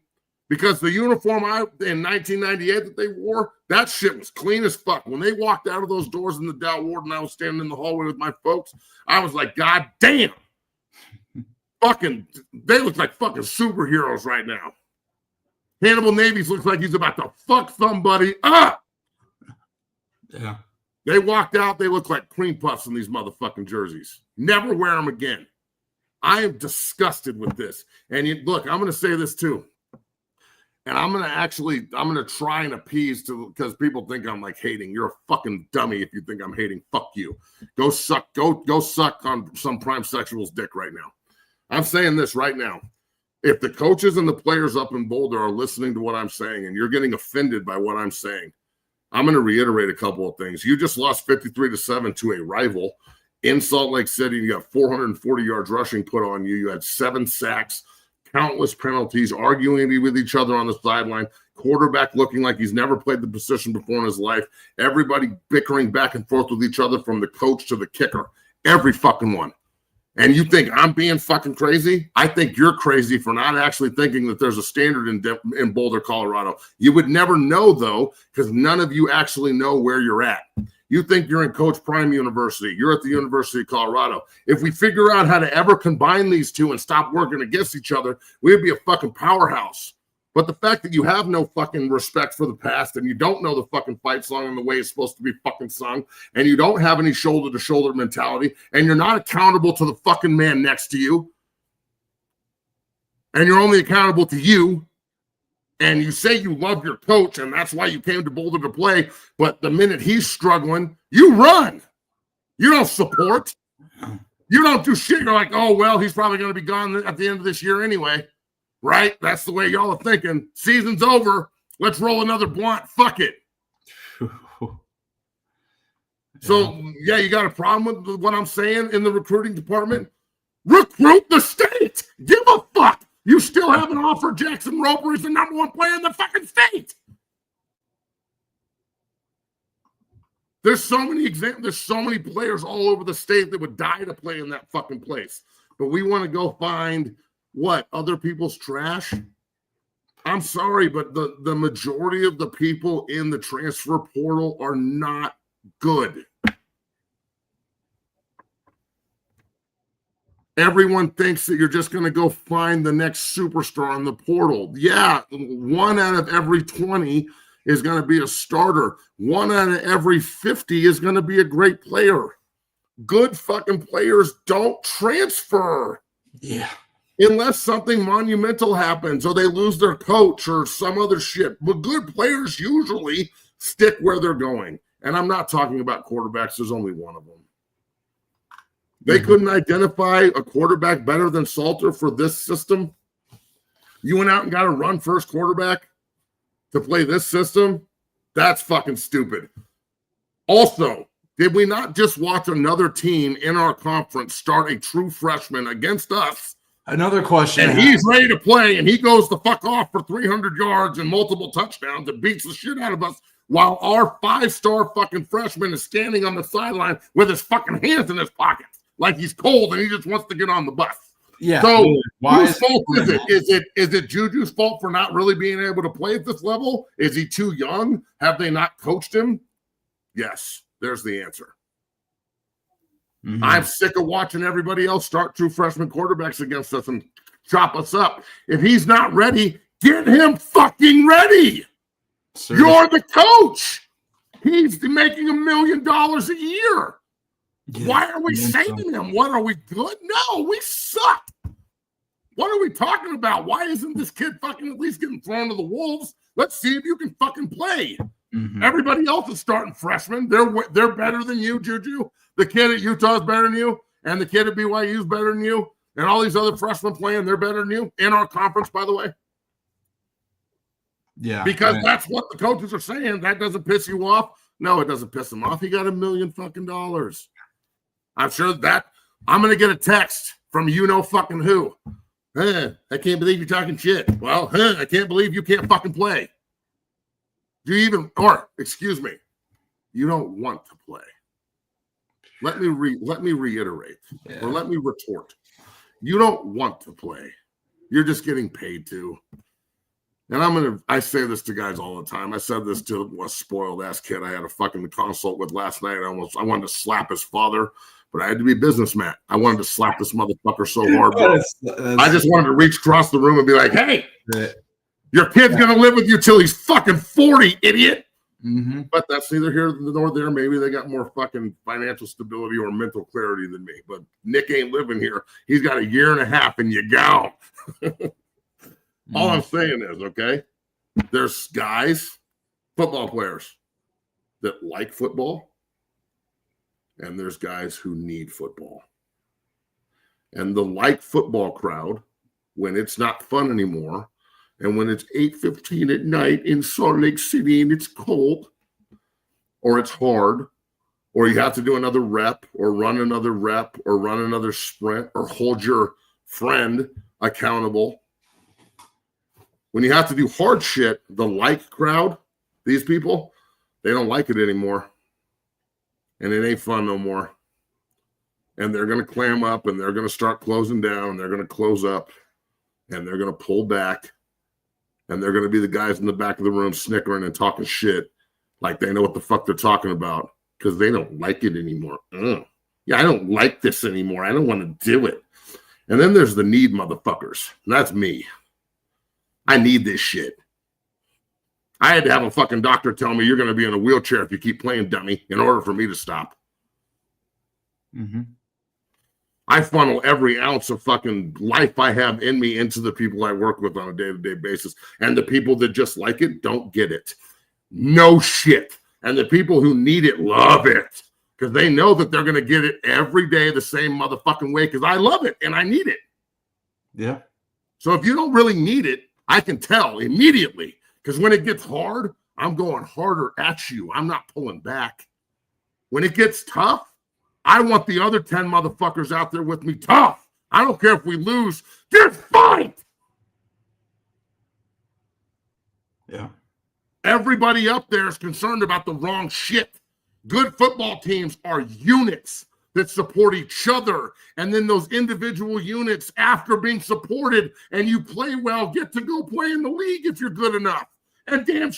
Because the uniform in 1998 that they wore, that shit was clean as fuck. When they walked out of those doors in the Dow Ward and I was standing in the hallway with my folks, I was like, God damn. They look like fucking superheroes right now. Hannibal Navies looks like he's about to fuck somebody up. Yeah. They walked out, they look like cream puffs in these motherfucking jerseys. Never wear them again. I am disgusted with this. And look, I'm going to say this too. And I'm gonna try and appease because people think I'm like hating. You're a fucking dummy if you think I'm hating. Fuck you. Go suck on some prime sexual's dick right now. I'm saying this right now. If the coaches and the players up in Boulder are listening to what I'm saying and you're getting offended by what I'm saying, I'm going to reiterate a couple of things. You just lost 53-7 to a rival in Salt Lake City. You got 440 yards rushing put on you. You had 7 sacks, countless penalties, arguing with each other on the sideline, quarterback looking like he's never played the position before in his life, everybody bickering back and forth with each other from the coach to the kicker, every fucking one. And you think I'm being fucking crazy? I think you're crazy for not actually thinking that there's a standard in Boulder, Colorado. You would never know, though, because none of you actually know where you're at. You think you're in Coach Prime University. You're at the University of Colorado. If we figure out how to ever combine these two and stop working against each other, we'd be a fucking powerhouse. But the fact that you have no fucking respect for the past and you don't know the fucking fight song and the way it's supposed to be fucking sung, and you don't have any shoulder-to-shoulder mentality, and you're not accountable to the fucking man next to you, and you're only accountable to you, and you say you love your coach and that's why you came to Boulder to play, but the minute he's struggling, you run. You don't support. You don't do shit. You're like, oh, well, he's probably going to be gone at the end of this year anyway. Right? That's the way y'all are thinking. Season's over. Let's roll another blunt. Fuck it. So, yeah, you got a problem with what I'm saying in the recruiting department? Recruit the state. Give a fuck. You still haven't offered Jackson Roper as the number 1 player in the fucking state. There's so many examples. There's so many players all over the state that would die to play in that fucking place. But we want to go find what? Other people's trash? I'm sorry, but the majority of the people in the transfer portal are not good. Everyone thinks that you're just going to go find the next superstar in the portal. Yeah, 1 out of every 20 is going to be a starter. 1 out of every 50 is going to be a great player. Good fucking players don't transfer. Yeah. Unless something monumental happens or they lose their coach or some other shit. But good players usually stick where they're going. And I'm not talking about quarterbacks. There's only one of them. They couldn't identify a quarterback better than Salter for this system. You went out and got a run first quarterback to play this system? That's fucking stupid. Also, did we not just watch another team in our conference start a true freshman against us? Another question. And he's ready to play, and he goes the fuck off for 300 yards and multiple touchdowns and beats the shit out of us while our 5-star fucking freshman is standing on the sideline with his fucking hands in his pockets like he's cold and he just wants to get on the bus. Yeah. So whose fault is it? Is it Juju's fault for not really being able to play at this level? Is he too young? Have they not coached him? Yes. There's the answer. Mm-hmm. I'm sick of watching everybody else start true freshman quarterbacks against us and chop us up. If he's not ready, get him fucking ready. Seriously? You're the coach. He's making $1 million a year. Yeah, why are we saving him? What, are we good? No, we suck. What are we talking about? Why isn't this kid fucking at least getting thrown to the wolves? Let's see if you can fucking play. Mm-hmm. Everybody else is starting freshmen. They're better than you, Juju. The kid at Utah is better than you, and the kid at BYU is better than you, and all these other freshmen playing, they're better than you in our conference, by the way. Yeah, because that's what the coaches are saying. That doesn't piss you off. No, it doesn't piss him off. He got $1 million fucking dollars. I'm sure that I'm gonna get a text from you know fucking who. I can't believe you're talking shit. Well, I can't believe you can't fucking play. Do you even, or excuse me, you don't want to play. Let me reiterate, or let me retort. You don't want to play. You're just getting paid to. And I say this to guys all the time. I said this to a spoiled ass kid I had a fucking consult with last night. I wanted to slap his father, but I had to be businessman. I wanted to slap this motherfucker so hard. I just wanted to reach across the room and be like, hey, your kid's going to live with you till he's fucking 40, idiot. Mm-hmm. But that's neither here nor there. Maybe they got more fucking financial stability or mental clarity than me. But Nick ain't living here. He's got 1.5 years and you go. All I'm saying is, okay, There's guys, football players, that like football, and there's guys who need football. And the like football crowd, when it's not fun anymore, and when it's 8:15 at night in Salt Lake City and it's cold, or it's hard, or you have to do another rep, or run another rep, or run another sprint, or hold your friend accountable. When you have to do hard shit, the like crowd, these people, they don't like it anymore. And it ain't fun no more. And they're going to clam up, and they're going to start closing down, and they're going to close up, and they're going to pull back, and they're going to be the guys in the back of the room snickering and talking shit like they know what the fuck they're talking about because they don't like it anymore. Yeah, I don't like this anymore. I don't want to do it. And then there's the need motherfuckers. And that's me. I need this shit. I had to have a fucking doctor tell me you're going to be in a wheelchair if you keep playing dummy in order for me to stop. Mm-hmm. I funnel every ounce of fucking life I have in me into the people I work with on a day-to-day basis. And the people that just like it don't get it. No shit. And the people who need it love it because they know that they're going to get it every day the same motherfucking way because I love it and I need it. Yeah. So if you don't really need it, I can tell immediately because when it gets hard, I'm going harder at you. I'm not pulling back. When it gets tough, I want the other 10 motherfuckers out there with me tough. I don't care if we lose. Just fight. Yeah. Everybody up there is concerned about the wrong shit. Good football teams are units that support each other. And then those individual units, after being supported and you play well, get to go play in the league if you're good enough. And damn,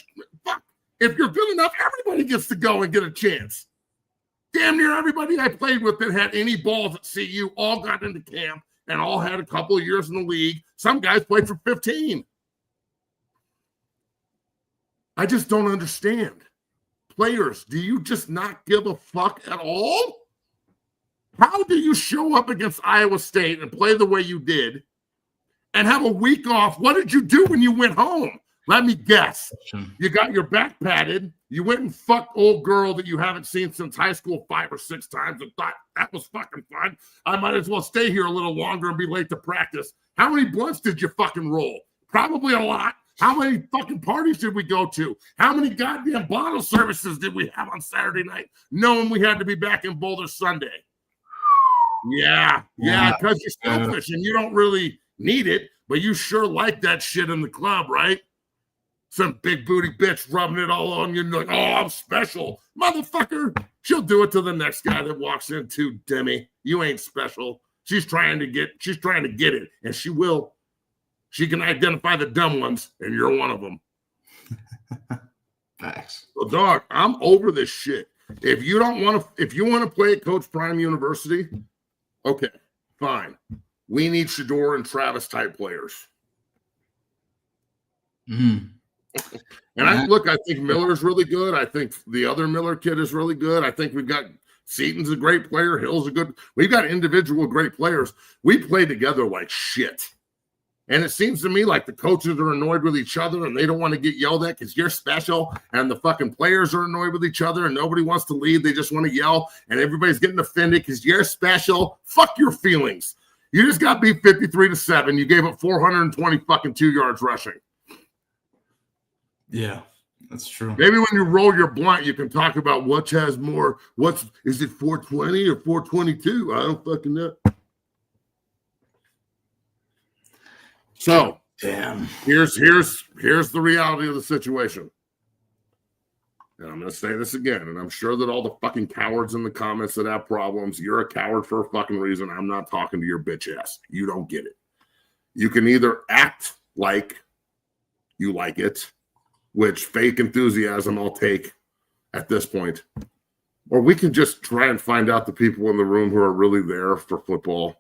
fuck, if you're good enough, everybody gets to go and get a chance. Damn near everybody I played with that had any balls at CU all got into camp and all had a couple of years in the league. Some guys played for 15. I just don't understand. Players, do you just not give a fuck at all? How do you show up against Iowa State and play the way you did and have a week off? What did you do when you went home? Let me guess. You got your back padded. You went and fucked old girl that you haven't seen since high school 5 or 6 times and thought that was fucking fun. I might as well stay here a little longer and be late to practice. How many blunts did you fucking roll? Probably a lot. How many fucking parties did we go to? How many goddamn bottle services did we have on Saturday night, knowing we had to be back in Boulder Sunday? Yeah, because you're selfish and you don't really need it, but you sure like that shit in the club, right? Some big booty bitch rubbing it all on you and like, oh, I'm special. Motherfucker, she'll do it to the next guy that walks in too, Demi. You ain't special. She's trying to get it, and she will. She can identify the dumb ones, and you're one of them. Thanks. So, dog, I'm over this shit. If you want to play at Coach Prime University, okay, fine. We need Shedeur and Travis type players. Mm-hmm. And I think Miller's really good. I think the other Miller kid is really good. I think we've got Seaton's a great player. Hill's a good. We've got individual great players. We play together like shit. And it seems to me like the coaches are annoyed with each other and they don't want to get yelled at because you're special. And the fucking players are annoyed with each other and nobody wants to lead. They just want to yell. And everybody's getting offended because you're special. Fuck your feelings. You just got beat 53-7. You gave up 420 fucking 2 yards rushing. Yeah, that's true. Maybe when you roll your blunt, you can talk about what has more. Is it 420 or 422? I don't fucking know. So, damn. Here's the reality of the situation. And I'm going to say this again, and I'm sure that all the fucking cowards in the comments that have problems, you're a coward for a fucking reason. I'm not talking to your bitch ass. You don't get it. You can either act like you like it, which fake enthusiasm I'll take at this point, or we can just try and find out the people in the room who are really there for football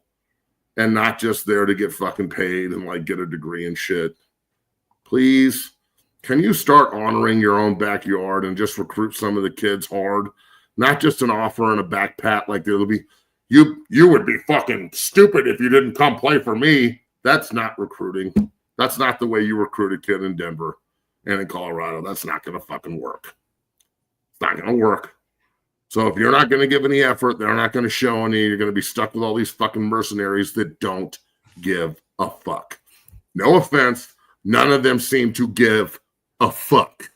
and not just there to get fucking paid and like get a degree and shit. Please, can you start honoring your own backyard and just recruit some of the kids hard? Not just an offer and a back pat like there'll be. You would be fucking stupid if you didn't come play for me. That's not recruiting. That's not the way you recruit a kid in Denver. And in Colorado, that's not going to fucking work. It's not going to work. So if you're not going to give any effort, they're not going to show any. You're going to be stuck with all these fucking mercenaries that don't give a fuck. No offense. None of them seem to give a fuck.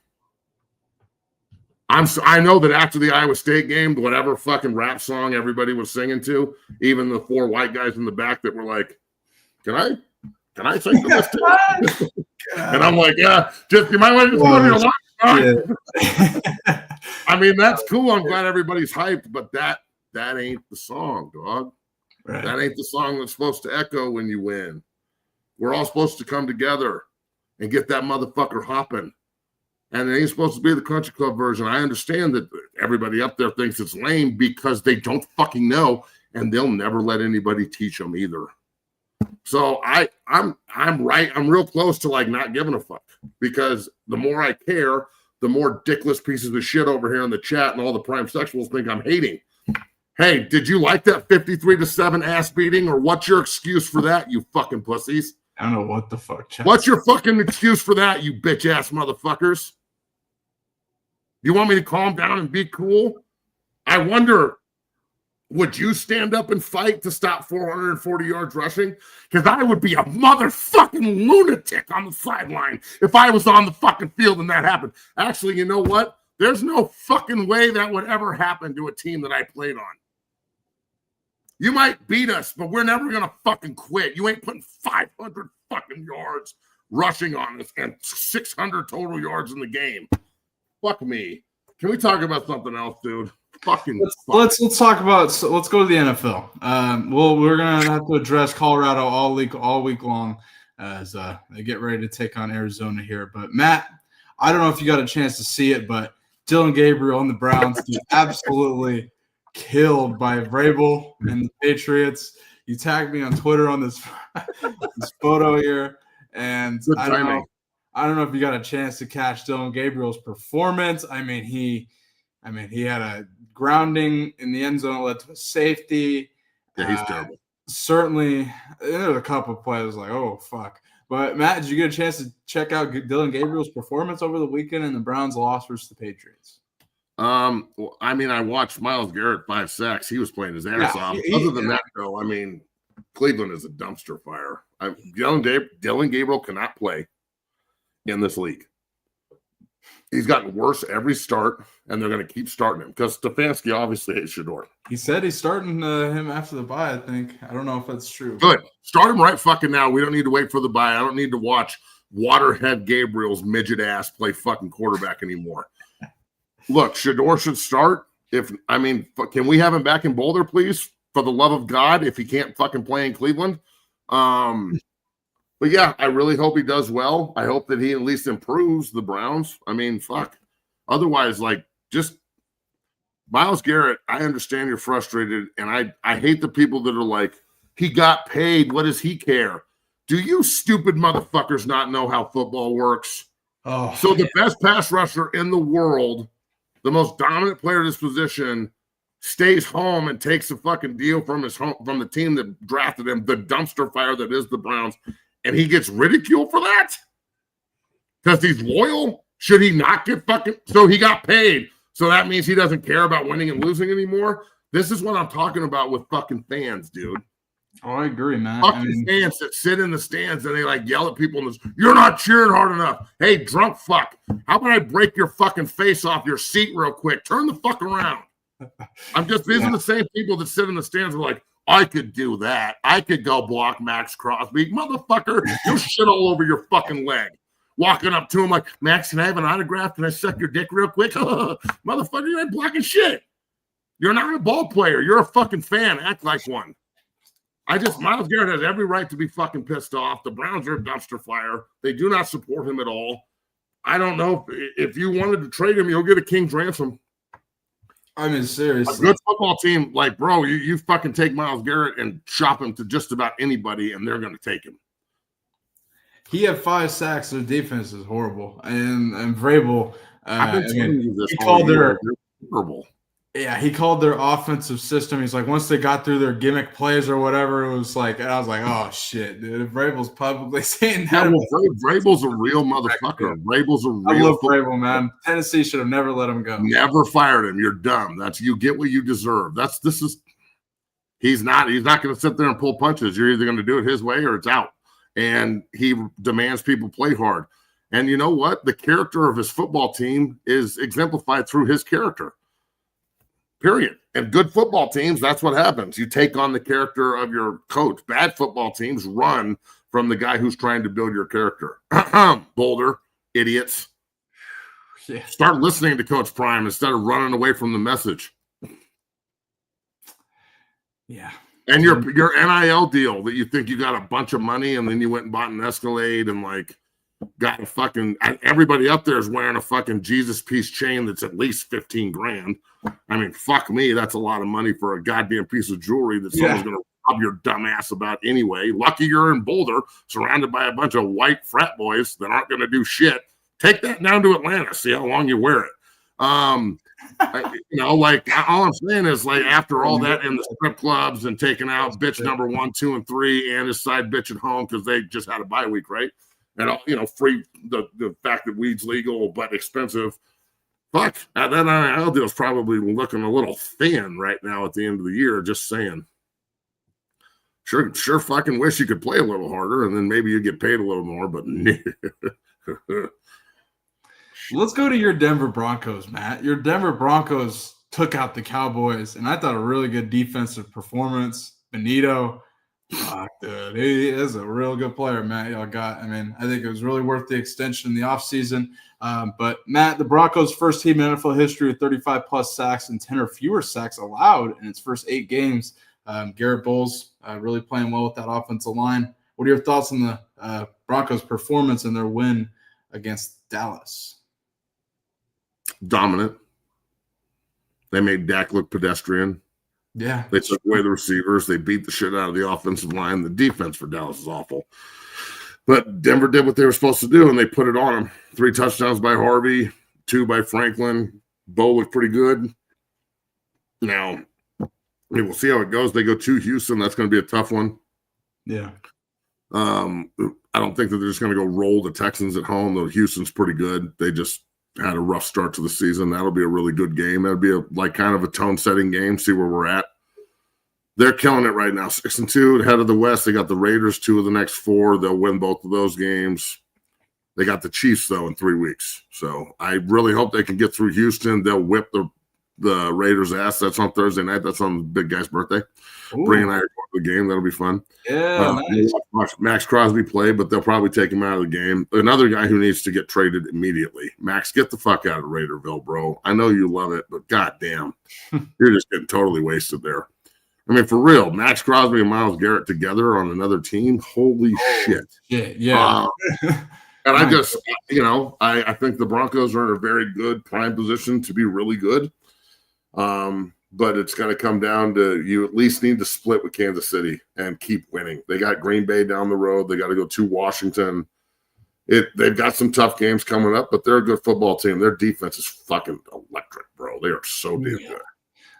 I know that after the Iowa State game, whatever fucking rap song everybody was singing to, even the 4 white guys in the back that were like, can I sing to this too? And I'm like, yeah, just you might want to just go to your life. I mean, that's cool. I'm glad everybody's hyped, but that ain't the song, dog. Right. That ain't the song that's supposed to echo when you win. We're all supposed to come together and get that motherfucker hopping. And it ain't supposed to be the country club version. I understand that everybody up there thinks it's lame because they don't fucking know, and they'll never let anybody teach them either. So I'm right. I'm real close to like not giving a fuck, because the more I care, the more dickless pieces of shit over here in the chat and all the prime sexuals think I'm hating. Hey, did you like that 53-7 ass beating, or what's your excuse for that, you fucking pussies? I don't know what the fuck. What's your fucking excuse for that, you bitch ass motherfuckers? You want me to calm down and be cool? I wonder, would you stand up and fight to stop 440 yards rushing? Because I would be a motherfucking lunatic on the sideline if I was on the fucking field and that happened. Actually, you know what? There's no fucking way that would ever happen to a team that I played on. You might beat us, but we're never going to fucking quit. You ain't putting 500 fucking yards rushing on us and 600 total yards in the game. Fuck me. Can we talk about something else, dude? Let's talk about. So let's go to the NFL. We're gonna have to address Colorado all week long as they get ready to take on Arizona here. But Matt, I don't know if you got a chance to see it, but Dillon Gabriel and the Browns get absolutely killed by Vrabel and the Patriots. You tagged me on Twitter on this photo here, and I don't know if you got a chance to catch Dillon Gabriel's performance. I mean, he had a grounding in the end zone that led to a safety. Yeah, he's terrible. Certainly, there were a couple of plays like, oh, fuck. But, Matt, did you get a chance to check out Dillon Gabriel's performance over the weekend in the Browns' loss versus the Patriots? Well, I mean, I watched Myles Garrett 5 sacks. He was playing his ass off. Other than that, though, I mean, Cleveland is a dumpster fire. Dillon Gabriel cannot play in this league. He's gotten worse every start, and they're going to keep starting him because Stefanski obviously hates Shedeur. He said he's starting him after the bye, I think. I don't know if that's true. Good. Start him right fucking now. We don't need to wait for the bye. I don't need to watch Waterhead Gabriel's midget ass play fucking quarterback anymore. Look, Shedeur should start. Can we have him back in Boulder, please? For the love of God, if he can't fucking play in Cleveland. But yeah, I really hope he does well. I hope that he at least improves the Browns. I mean, fuck. Otherwise, like, just Myles Garrett, I understand you're frustrated, and I hate the people that are like, he got paid. What does he care? Do you stupid motherfuckers not know how football works? Oh, so the best pass rusher in the world, the most dominant player at his position, stays home and takes a fucking deal from the team that drafted him, the dumpster fire that is the Browns. And he gets ridiculed for that? Because he's loyal? Should he not get fucking... So he got paid. So that means he doesn't care about winning and losing anymore? This is what I'm talking about with fucking fans, dude. Oh, I agree, man. Fucking fans that sit in the stands and they like yell at people and you're not cheering hard enough. Hey, drunk fuck. How about I break your fucking face off your seat real quick? Turn the fuck around. These are the same people that sit in the stands and are like, I could do that. I could go block Max Crosby. Motherfucker, you'll shit all over your fucking leg. Walking up to him like, Max, can I have an autograph? Can I suck your dick real quick? Motherfucker, you ain't blocking shit. You're not a ball player. You're a fucking fan. Act like one. Myles Garrett has every right to be fucking pissed off. The Browns are a dumpster fire. They do not support him at all. I don't know if you wanted to trade him, you'll get a king's ransom. I mean, seriously. A good football team, like, bro, you fucking take Myles Garrett and shop him to just about anybody, and they're going to take him. He had 5 sacks. Their defense is horrible. And Vrabel, I've been telling you this he called their horrible. Yeah, he called their offensive system. He's like, once they got through their gimmick plays or whatever, it was like, and I was like, oh shit, dude. If Vrabel's publicly saying Yeah, that, well, Vrabel's a real motherfucker. Vrabel's a I real love Vrabel, man. Tennessee should have never let him go. Never fired him. You're dumb. You get what you deserve. He's not going to sit there and pull punches. You're either going to do it his way or it's out. And he demands people play hard. And you know what? The character of his football team is exemplified through his character. Period. And good football teams, that's what happens. You take on the character of your coach. Bad football teams run from the guy who's trying to build your character. Boulder, idiots. Yeah. Start listening to Coach Prime instead of running away from the message. Yeah. And your NIL deal that you think you got a bunch of money and then you went and bought an Escalade and like got a fucking everybody up there is wearing a fucking Jesus piece chain that's at least 15 grand. I mean, fuck me, that's a lot of money for a goddamn piece of jewelry that someone's gonna rob your dumb ass about anyway. Lucky you're in Boulder, surrounded by a bunch of white frat boys that aren't gonna do shit. Take that down to Atlanta, see how long you wear it. Like all I'm saying is, like, after all that in the strip clubs and taking out bitch number 1, 2, and 3 and his side bitch at home because they just had a bye week, right? And free the fact that weed's legal but expensive. Fuck, that NIL deal is probably looking a little thin right now at the end of the year. Just saying. Sure fucking wish you could play a little harder and then maybe you get paid a little more, but Let's go to your Denver Broncos, Matt. Your Denver Broncos took out the Cowboys, and I thought a really good defensive performance. Benito, dude, he is a real good player, Matt. Y'all got, I think it was really worth the extension in the offseason. But, Matt, the Broncos' first team in NFL history with 35-plus sacks and 10 or fewer sacks allowed in its first 8 games. Garrett Bowles really playing well with that offensive line. What are your thoughts on the Broncos' performance and their win against Dallas? Dominant. They made Dak look pedestrian. Yeah. They took away the receivers. They beat the shit out of the offensive line. The defense for Dallas is awful. But Denver did what they were supposed to do, and they put it on them. 3 touchdowns by Harvey, 2 by Franklin. Bo looked pretty good. Now, we'll see how it goes. They go to Houston. That's going to be a tough one. Yeah. I don't think that they're just going to go roll the Texans at home, though Houston's pretty good. They just had a rough start to the season. That'll be a really good game. That'll be kind of a tone-setting game, see where we're at. They're killing it right now. 6-2, head of the West. They got the Raiders 2 of the next 4. They'll win both of those games. They got the Chiefs, though, in 3 weeks. So I really hope they can get through Houston. They'll whip the Raiders' ass. That's on Thursday night. That's on the big guy's birthday. Bring and I to the game. That'll be fun. Yeah, nice. Watch Max Crosby play, but they'll probably take him out of the game. Another guy who needs to get traded immediately. Max, get the fuck out of Raiderville, bro. I know you love it, but goddamn, you're just getting totally wasted there. I mean, for real, Max Crosby and Myles Garrett together on another team. Holy shit. Yeah. And I just, I think the Broncos are in a very good prime position to be really good. But it's going to come down to you at least need to split with Kansas City and keep winning. They got Green Bay down the road. They got to go to Washington. They've got some tough games coming up, but they're a good football team. Their defense is fucking electric, bro. They are so damn good.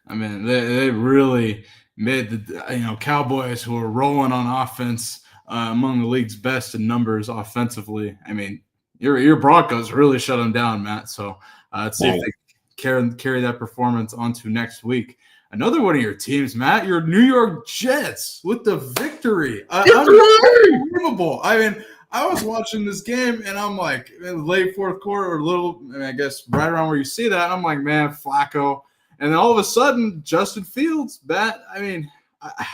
I mean, they really made the Cowboys, who are rolling on offense, among the league's best in numbers offensively. I mean, your Broncos really shut them down, Matt. So let's see if they carry that performance onto next week. Another one of your teams, Matt, your New York Jets with the victory. Unbelievable. I mean, I was watching this game and I'm like, in the late fourth quarter, I guess right around where you see that, I'm like, man, Flacco. And then all of a sudden, Justin Fields, Matt, I mean, I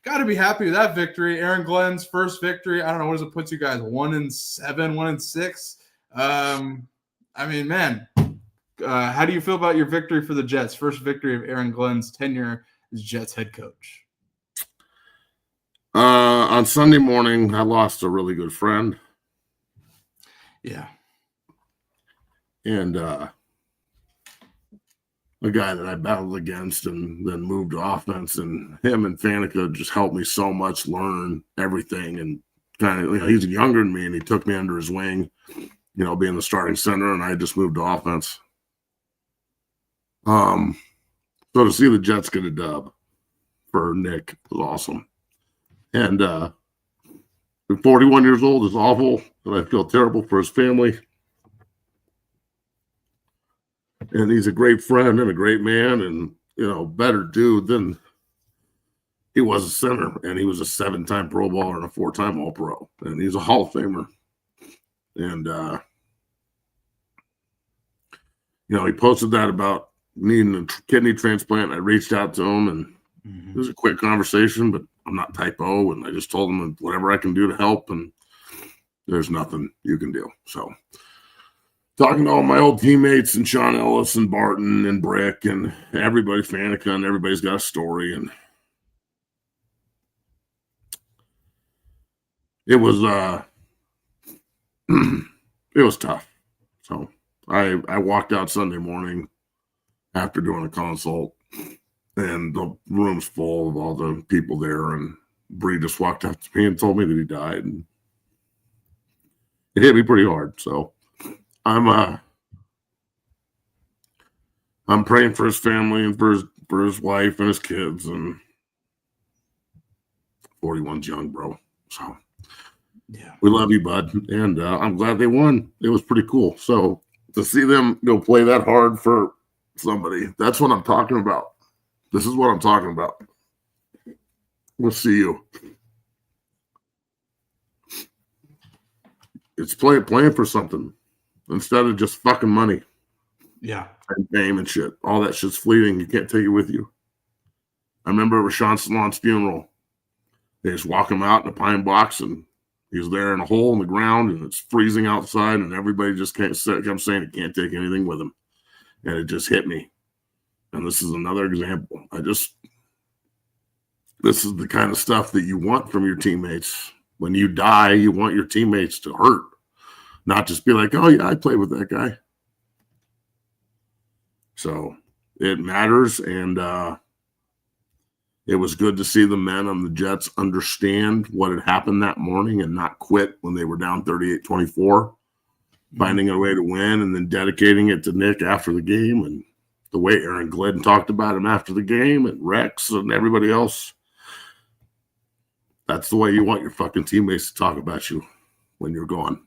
got to be happy with that victory. Aaron Glenn's first victory. I don't know, what does it put you guys? 1-7, 1-6. I mean, man. How do you feel about your victory for the Jets? First victory of Aaron Glenn's tenure as Jets head coach. On Sunday morning, I lost a really good friend. Yeah. And a guy that I battled against and then moved to offense, and him and Faneca just helped me so much learn everything. And kind of, he's younger than me, and he took me under his wing, being the starting center, and I just moved to offense. So to see the Jets get a dub for Nick was awesome. And 41 years old is awful, and I feel terrible for his family. And he's a great friend and a great man, and better dude than he was a center. And he was a 7-time Pro Bowler and a 4-time All-Pro, and he's a Hall of Famer. And he posted that about needing a kidney transplant. I reached out to him, and it was a quick conversation, but I'm not type O, and I just told him whatever I can do to help, and there's nothing you can do. So talking to all my old teammates and Sean Ellis and Barton and Brick and everybody, Fanica, and everybody's got a story, and it was it was tough. So I walked out Sunday morning after doing a consult, and the room's full of all the people there, and Bree just walked up to me and told me that he died, and it hit me pretty hard. So I'm praying for his family and for his wife and his kids, and 41's young, bro. So Yeah. we love you, bud, and I'm glad they won. It was pretty cool. So to see them go play that hard for somebody, that's what I'm talking about. This is what I'm talking about. We'll see you. It's playing for something instead of just fucking money Yeah. and fame and shit. All that shit's fleeting. You can't take it with you. I remember Rashawn Salon's funeral. They just walk him out in a pine box, and he's there in a hole in the ground, and it's freezing outside, and everybody just kept saying it can't take anything with him. And it just hit me. And this is another example. This is the kind of stuff that you want from your teammates. When you die, you want your teammates to hurt, not just be like, oh, yeah, I played with that guy. So it matters, and it was good to see the men on the Jets understand what had happened that morning and not quit when they were down 38-24, finding a way to win and then dedicating it to Nick after the game, and the way Aaron Glenn talked about him after the game, and Rex and everybody else. That's the way you want your fucking teammates to talk about you when you're gone.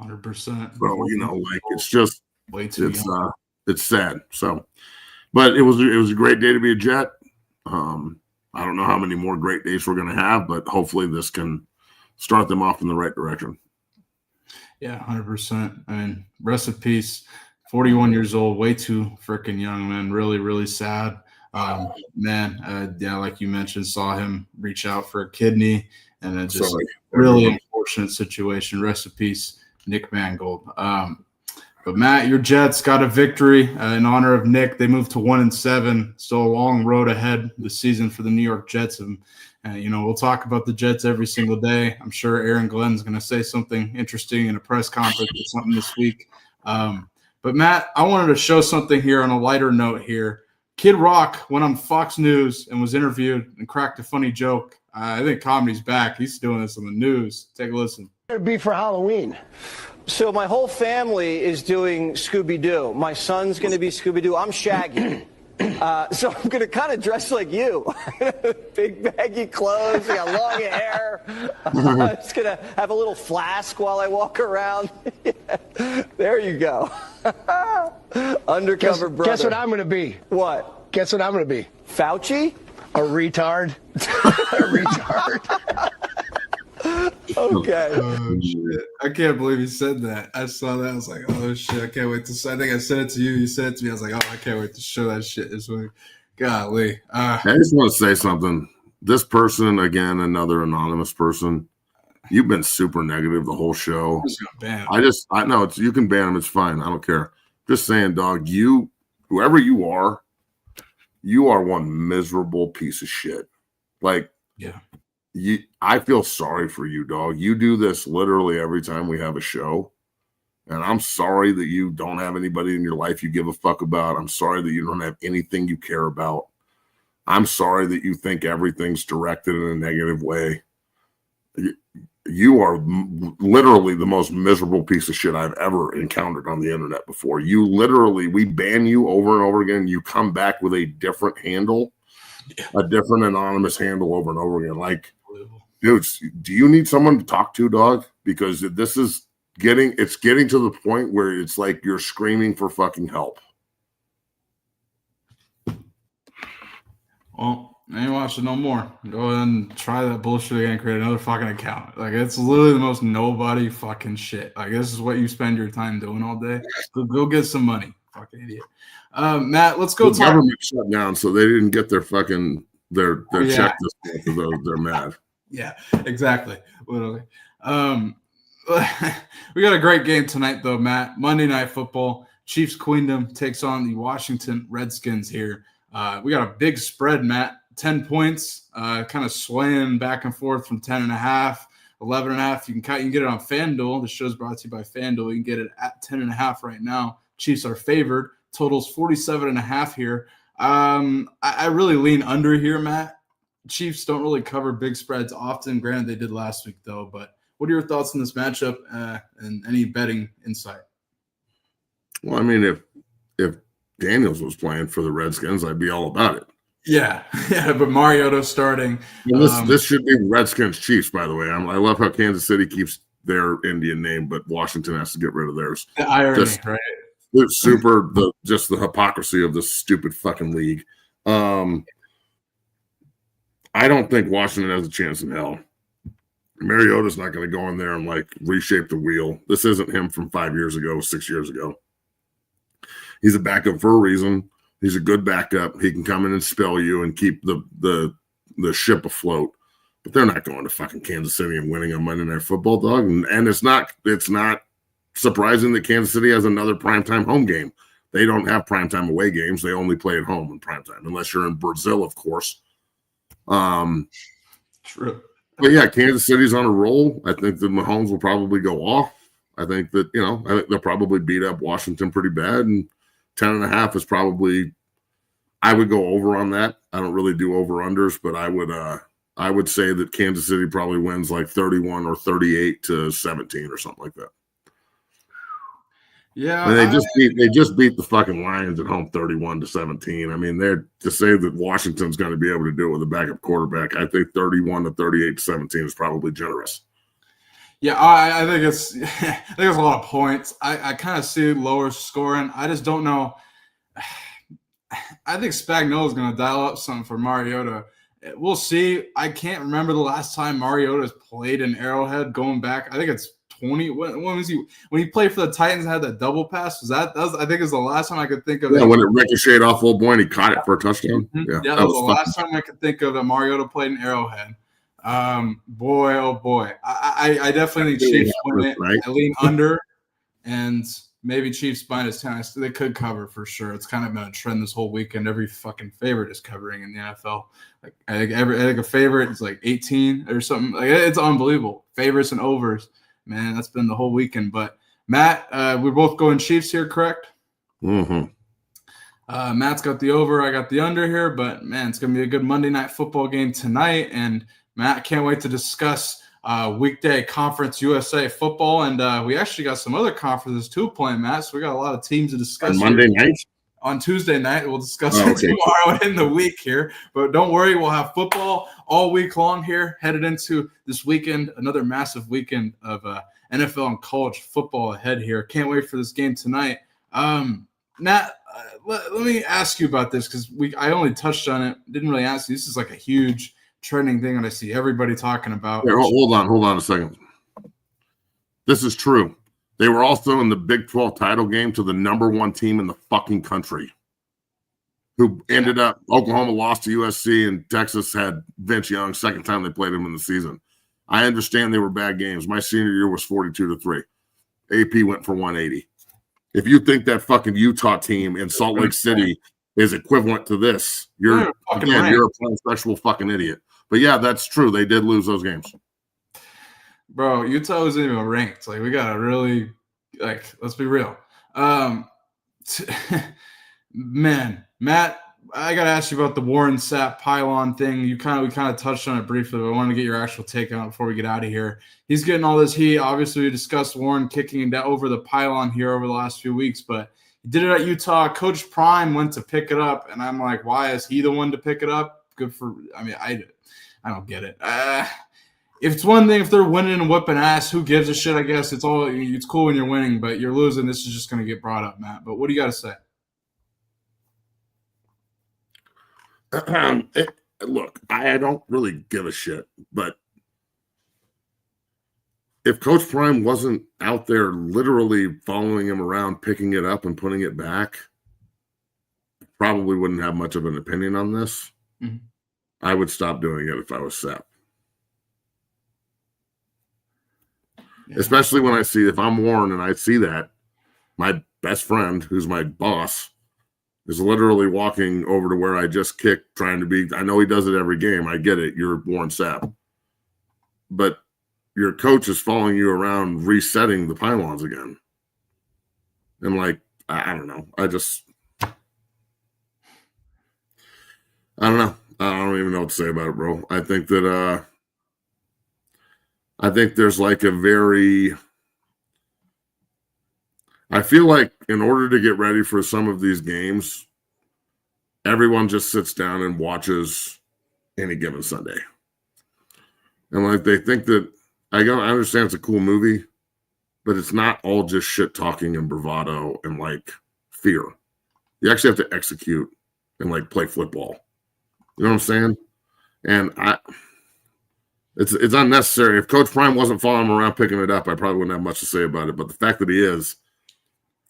100%. So, it's just, way too young. it's sad. So, but it was a great day to be a Jet. I don't know how many more great days we're going to have, but hopefully this can start them off in the right direction. Yeah, 100%. I mean, rest in peace. 41 years old, way too freaking young, man. Really, really sad. Like you mentioned, saw him reach out for a kidney, and it just really unfortunate situation. Rest in peace, Nick Mangold. But Matt, your Jets got a victory in honor of Nick. They moved to 1-7. Still a long road ahead this season for the New York Jets. And we'll talk about the Jets every single day. I'm sure Aaron Glenn's going to say something interesting in a press conference or something this week. But Matt, I wanted to show something here on a lighter note here. Kid Rock went on Fox News and was interviewed and cracked a funny joke. I think comedy's back. He's doing this on the news. Take a listen. It'd be for Halloween. So my whole family is doing Scooby-Doo. My son's going to be Scooby-Doo. I'm Shaggy. So I'm going to kind of dress like you. Big baggy clothes, I got long hair. I'm just going to have a little flask while I walk around. Yeah. There you go. Undercover brother. Guess what I'm going to be? What? Guess what I'm going to be? Fauci? A retard. A retard. Okay. Oh, shit. I can't believe he said that. I saw that. I was like, oh, shit. I can't wait to – I think I said it to you. You said it to me. I was like, oh, I can't wait to show that shit this week. Golly. I just want to say something. This person, again, another anonymous person, you've been super negative the whole show. I know you can ban him. It's fine. I don't care. Just saying, dog, whoever you are one miserable piece of shit. Like, yeah. I feel sorry for you, dog. You do this literally every time we have a show. And I'm sorry that you don't have anybody in your life you give a fuck about. I'm sorry that you don't have anything you care about. I'm sorry that you think everything's directed in a negative way. you are literally the most miserable piece of shit I've ever encountered on the internet before. We ban you over and over again. You come back with a different handle, a different anonymous handle over and over again. Like, dude, do you need someone to talk to, dog? Because this is getting to the point where it's like you're screaming for fucking help. Well, I ain't watching no more. Go ahead and try that bullshit again. Create another fucking account. Like, it's literally the most nobody fucking shit. Like, this is what you spend your time doing all day. Go get some money, fucking idiot. Matt, let's go. The government shut down, so they didn't get their fucking their check this month. So they're mad. Yeah, exactly. Literally. We got a great game tonight, though, Matt. Monday Night Football. Chiefs Queendom takes on the Washington Redskins here. We got a big spread, Matt. 10 points, kind of swaying back and forth from 10.5, 11.5. You can get it on FanDuel. The show's brought to you by FanDuel. You can get it at 10.5 right now. Chiefs are favored. Totals 47.5 here. I really lean under here, Matt. Chiefs don't really cover big spreads often. Granted, they did last week, though. But what are your thoughts on this matchup and any betting insight? Well, I mean, if Daniels was playing for the Redskins, I'd be all about it. Yeah, but Mariota's starting. This should be Redskins Chiefs, by the way. I love how Kansas City keeps their Indian name, but Washington has to get rid of theirs. The irony, right? It's super the hypocrisy of this stupid fucking league. I don't think Washington has a chance in hell. Mariota's not going to go in there and like reshape the wheel. This isn't him from 5 years ago, 6 years ago. He's a backup for a reason. He's a good backup. He can come in and spell you and keep the ship afloat. But they're not going to fucking Kansas City and winning on Monday Night Football, dog. And it's not surprising that Kansas City has another primetime home game. They don't have primetime away games. They only play at home in primetime, unless you're in Brazil, of course. True. But yeah, Kansas City's on a roll. I think that Mahomes will probably go off. I think that, I think they'll probably beat up Washington pretty bad. And 10.5 is probably, I would go over on that. I don't really do over-unders, but I would say that Kansas City probably wins like 31 or 38-17 or something like that. Yeah. And they just beat the fucking Lions at home 31-17. I mean, they're to say that Washington's going to be able to do it with a backup quarterback. I think 31-38-17 is probably generous. Yeah, I think it's a lot of points. I kind of see lower scoring. I just don't know. I think Spagnuolo is going to dial up something for Mariota. We'll see. I can't remember the last time Mariota's played in Arrowhead going back. I think it's 20. When was he? When he played for the Titans and had that double pass? I think is the last time I could think of. Yeah, when it ricocheted off old boy and he caught it for a touchdown. Mm-hmm. Yeah, that was the last time I could think of that Mariota played in Arrowhead. Boy, oh boy. I definitely think Chiefs win it. Right? I lean under, and maybe Chiefs minus 10. They could cover for sure. It's kind of been a trend this whole weekend. Every fucking favorite is covering in the NFL. Like I think a favorite is like 18 or something. Like it's unbelievable. Favorites and overs, man. That's been the whole weekend. But Matt, we're both going Chiefs here, correct? Mm-hmm. Matt's got the over. I got the under here. But man, it's gonna be a good Monday Night Football game tonight, and Matt, can't wait to discuss weekday Conference USA football. And we actually got some other conferences too playing, Matt. So we got a lot of teams to discuss. On Monday night? On Tuesday night. We'll discuss it tomorrow in the week here. But don't worry, we'll have football all week long here, headed into this weekend, another massive weekend of NFL and college football ahead here. Can't wait for this game tonight. Matt, let me ask you about this because I only touched on it. Didn't really ask you. This is like a huge trending thing that I see everybody talking about. Here, hold on a second. This is true. They were also in the Big 12 title game to the number one team in the fucking country, who ended up, Oklahoma lost to USC, and Texas had Vince Young, second time they played him in the season. I understand they were bad games. My senior year was 42-3. AP went for 180. If you think that fucking Utah team in Salt Lake City is equivalent to this, you're a transsexual fucking idiot. But yeah, that's true. They did lose those games. Bro, Utah isn't even ranked. Like, we gotta really, let's be real. Man, Matt, I got to ask you about the Warren Sapp pylon thing. We kind of touched on it briefly, but I want to get your actual take on it before we get out of here. He's getting all this heat. Obviously, we discussed Warren kicking over the pylon here over the last few weeks, but he did it at Utah. Coach Prime went to pick it up, and I'm like, why is he the one to pick it up? I don't get it. If it's one thing, if they're winning and whipping ass, who gives a shit? I guess it's cool when you're winning, but you're losing. This is just going to get brought up, Matt. But what do you got to say? Look, I don't really give a shit, but if Coach Prime wasn't out there literally following him around, picking it up and putting it back, probably wouldn't have much of an opinion on this. Mm-hmm. I would stop doing it if I was Sepp. Yeah. Especially when if I'm Warren and I see that, my best friend, who's my boss, is literally walking over to where I just kicked, trying to be. I know he does it every game. I get it. You're Warren Sapp. But your coach is following you around, resetting the pylons again. And I don't know. I don't know. I don't even know what to say about it, bro. I think that there's I feel like in order to get ready for some of these games, everyone just sits down and watches Any Given Sunday. And they think that I understand it's a cool movie, but it's not all just shit talking and bravado and fear. You actually have to execute and play football. You know what I'm saying? And it's unnecessary. If Coach Prime wasn't following him around picking it up, I probably wouldn't have much to say about it. But the fact that he is,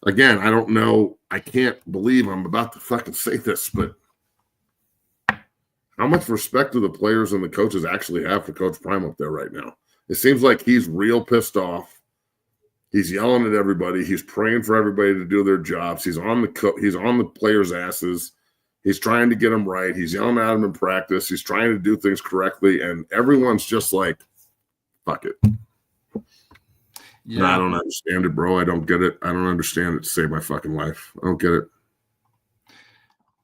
again, I don't know. I can't believe I'm about to fucking say this, but how much respect do the players and the coaches actually have for Coach Prime up there right now? It seems like he's real pissed off. He's yelling at everybody. He's praying for everybody to do their jobs. He's on the players' asses. He's trying to get them right. He's yelling at them in practice. He's trying to do things correctly, and everyone's just like, fuck it. Yeah. I don't understand it, bro. I don't get it. I don't understand it to save my fucking life. I don't get it.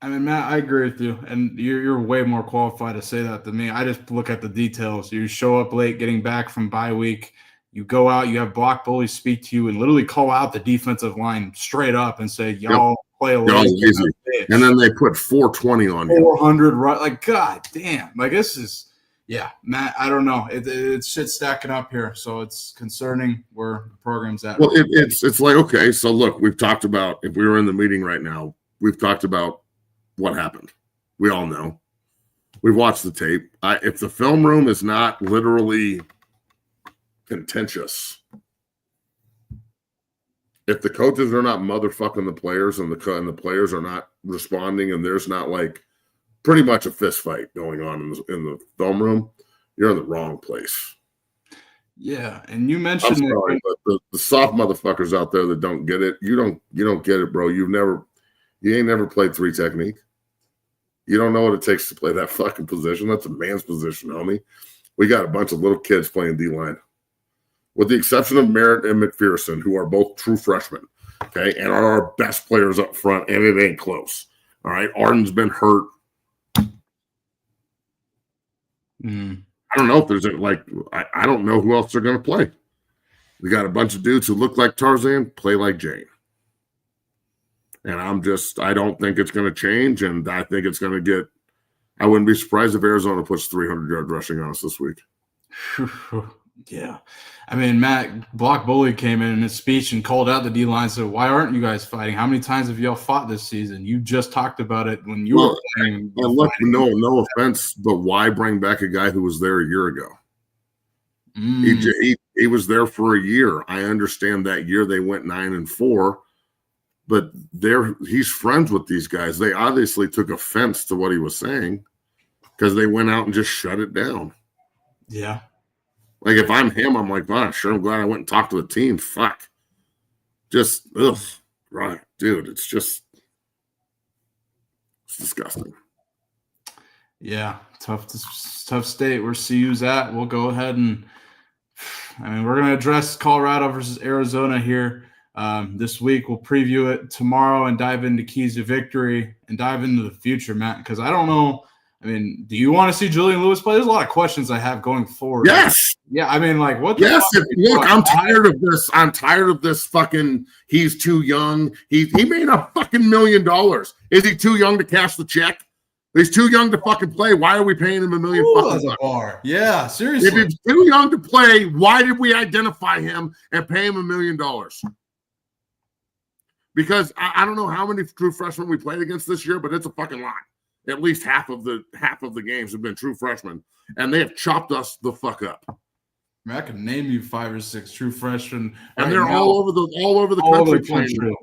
I mean, Matt, I agree with you, and you're way more qualified to say that than me. I just look at the details. You show up late, getting back from bye week. You go out, you have block bullies speak to you and literally call out the defensive line straight up and say, y'all play a little lazy. And then they put 420 on you. 400, right? God damn. This is, Matt, I don't know. It's shit stacking up here, so it's concerning where the program's at. Well, it's okay, so look, we've talked about, if we were in the meeting right now, we've talked about what happened. We all know. We've watched the tape. If the film room is not literally contentious, if the coaches are not motherfucking the players and the players are not responding and there's not pretty much a fist fight going on in the film room, you're in the wrong place. Yeah, and you mentioned I'm sorry, but the soft motherfuckers out there that don't get it, you don't get it, bro. You ain't never played 3 technique. You don't know what it takes to play that fucking position. That's a man's position, homie. We got a bunch of little kids playing D-line. With the exception of Merritt and McPherson, who are both true freshmen, okay, and are our best players up front, and it ain't close. All right, Arden's been hurt. I don't know if there's I don't know who else they're going to play. We got a bunch of dudes who look like Tarzan, play like Jane. And I don't think it's going to change, and I think it's going to I wouldn't be surprised if Arizona puts 300-yard rushing on us this week. Yeah. I mean, Matt, Block Bully came in his speech and called out the D-line, said, why aren't you guys fighting? How many times have y'all fought this season? You just talked about it when you were playing. Well, look, no offense, but why bring back a guy who was there a year ago? He was there for a year. I understand that year they went 9-4, but he's friends with these guys. They obviously took offense to what he was saying because they went out and just shut it down. Yeah. If I'm him, I'm like, wow, sure, I'm glad I went and talked to the team. Fuck. Just, ugh. Right. Dude, it's disgusting. Yeah. Tough state where CU's at. We'll go ahead and, we're going to address Colorado versus Arizona here. This week we'll preview it tomorrow and dive into keys to victory and dive into the future, Matt, because I don't know. I mean, do you want to see Julian Lewis play? There's a lot of questions I have going forward. Yes. Yeah, I mean, like, what? Yes. Look, I'm tired of this. I'm tired of this fucking, he's too young. He made a fucking $1 million. Is he too young to cash the check? He's too young to fucking play. Why are we paying him $1 million fucking bucks? Yeah, seriously. If he's too young to play, why did we identify him and pay him $1 million? Because I don't know how many true freshmen we played against this year, but it's a fucking lot. At least half of the games have been true freshmen, and they have chopped us the fuck up. I mean, I can name you 5 or 6 true freshmen, and they're all over the country playing.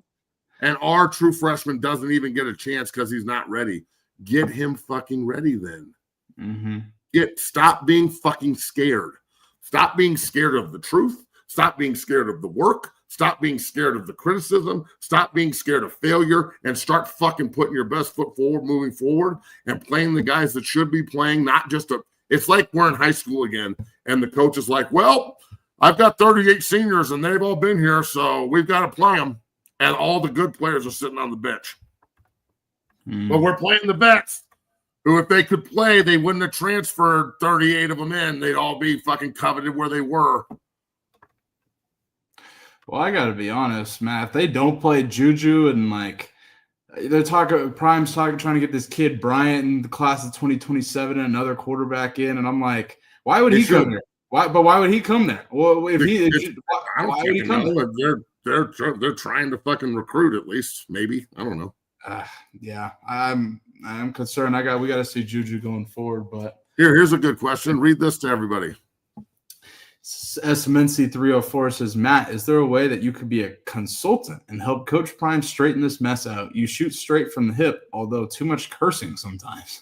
And our true freshman doesn't even get a chance because he's not ready. Get him fucking ready then. Mm-hmm. Stop being fucking scared. Stop being scared of the truth. Stop being scared of the work. Stop being scared of the criticism. Stop being scared of failure and start fucking putting your best foot forward, moving forward and playing the guys that should be playing, not just it's like we're in high school again. And the coach is like, well, I've got 38 seniors and they've all been here, so we've got to play them. And all the good players are sitting on the bench. But we're playing the vets who, if they could play, they wouldn't have transferred 38 of them in. They'd all be fucking coveted where they were. Well, I got to be honest, Matt. If they don't play Juju and like they're talking, Prime's talking, trying to get this kid Bryant in the class of 2027 and another quarterback in, and I'm like, why would he come there? Why would he come there? Well, if he, why would he come there? They're trying to fucking recruit at least, maybe. I don't know. Yeah, I'm concerned. We got to see Juju going forward, but here's a good question. Read this to everybody. SMNC 304 says, Matt, is there a way that you could be a consultant and help Coach Prime straighten this mess out? You shoot straight from the hip, although too much cursing sometimes.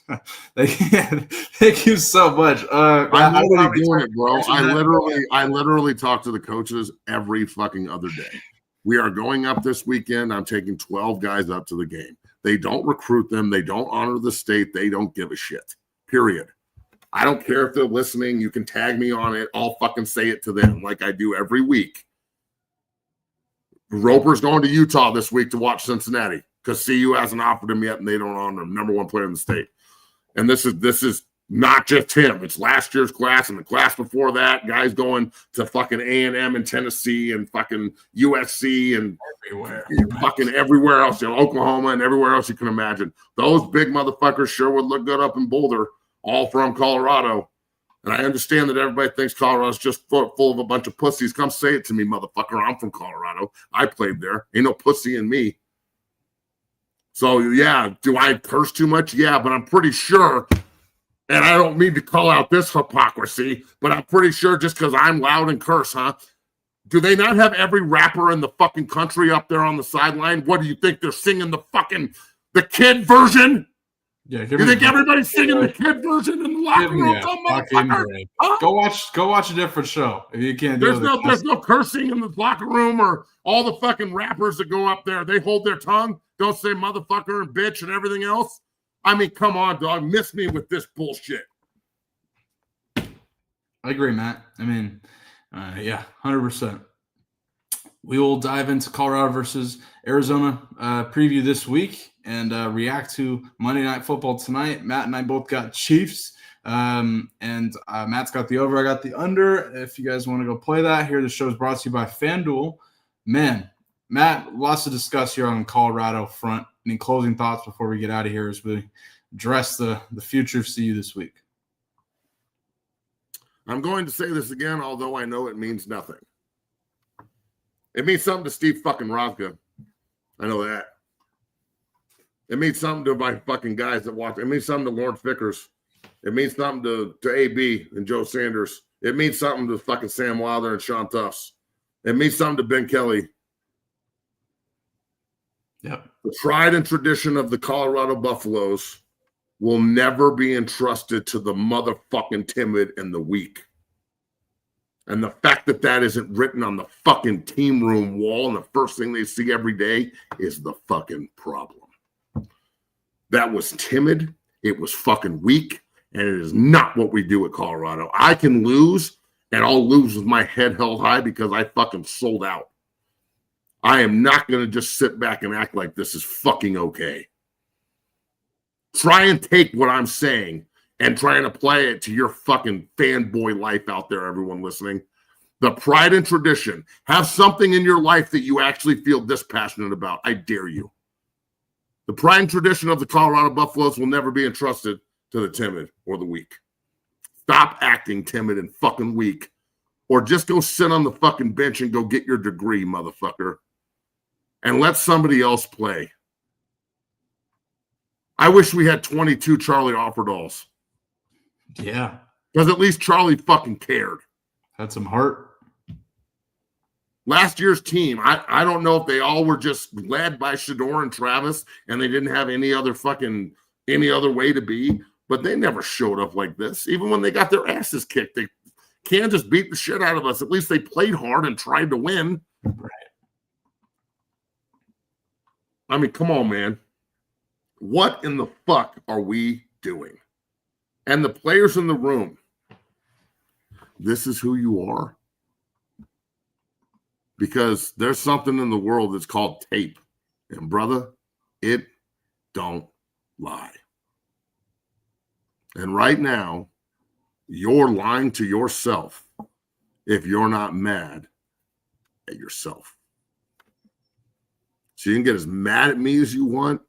Thank you so much. I'm already doing it, bro. I literally talk to the coaches every fucking other day. We are going up this weekend. I'm taking 12 guys up to the game. They don't recruit them. They don't honor the state. They don't give a shit. Period. I don't care if they're listening. You can tag me on it. I'll fucking say it to them like I do every week. Roper's going to Utah this week to watch Cincinnati because CU hasn't offered him yet and they don't honor him. Number 1 player in the state. And this is not just him. It's last year's class and the class before that. Guys going to fucking A&M in Tennessee and fucking USC and fucking everywhere else, Oklahoma and everywhere else you can imagine. Those big motherfuckers sure would look good up in Boulder, all from Colorado. And I understand that everybody thinks Colorado's just full of a bunch of pussies. Come say it to me, motherfucker. I'm from Colorado. I played there. Ain't no pussy in me. So, yeah, do I curse too much? Yeah, but I'm pretty sure, and I don't mean to call out this hypocrisy, but I'm pretty sure just because I'm loud and curse, do they not have every rapper in the fucking country up there on the sideline? What do you think? They're singing the kid version? Yeah, you think everybody's singing the kid version in the locker room? Go watch a different show if you can't. There's no cursing in the locker room or all the fucking rappers that go up there. They hold their tongue, don't say motherfucker and bitch and everything else. I mean, come on, dog. Miss me with this bullshit. I agree, Matt. I mean, yeah, 100%. We will dive into Colorado versus Arizona preview this week and react to Monday Night Football tonight. Matt and I both got Chiefs, and Matt's got the over. I got the under. If you guys want to go play that, here the show is brought to you by FanDuel. Man, Matt, lots to discuss here on Colorado front. Any closing thoughts before we get out of here as we address the future of CU this week? I'm going to say this again, although I know it means nothing. It means something to Steve fucking Rothka. I know that. It means something to my fucking guys that watch. It means something to Lawrence Vickers. It means something to AB and Joe Sanders. It means something to fucking Sam Wilder and Sean Tufts. It means something to Ben Kelly. Yep. The pride and tradition of the Colorado Buffaloes will never be entrusted to the motherfucking timid and the weak. And the fact that that isn't written on the fucking team room wall and the first thing they see every day is the fucking problem. That was timid. It was fucking weak. And it is not what we do at Colorado. I can lose, and I'll lose with my head held high because I fucking sold out. I am not going to just sit back and act like this is fucking okay. Try and take what I'm saying and try and apply it to your fucking fanboy life out there, everyone listening. The pride and tradition. Have something in your life that you actually feel this passionate about. I dare you. The pride and tradition of the Colorado Buffaloes will never be entrusted to the timid or the weak. Stop acting timid and fucking weak. Or just go sit on the fucking bench and go get your degree, motherfucker. And let somebody else play. I wish we had 22 Charlie Offerdals. Yeah. Because at least Charlie fucking cared. Had some heart. Last year's team, I don't know if they all were just led by Shedeur and Travis and they didn't have any other way to be, but they never showed up like this. Even when they got their asses kicked, Kansas beat the shit out of us. At least they played hard and tried to win. Right. I mean, come on, man. What in the fuck are we doing? And the players in the room, this is who you are. Because there's something in the world that's called tape. And brother, it don't lie. And right now, you're lying to yourself if you're not mad at yourself. So you can get as mad at me as you want.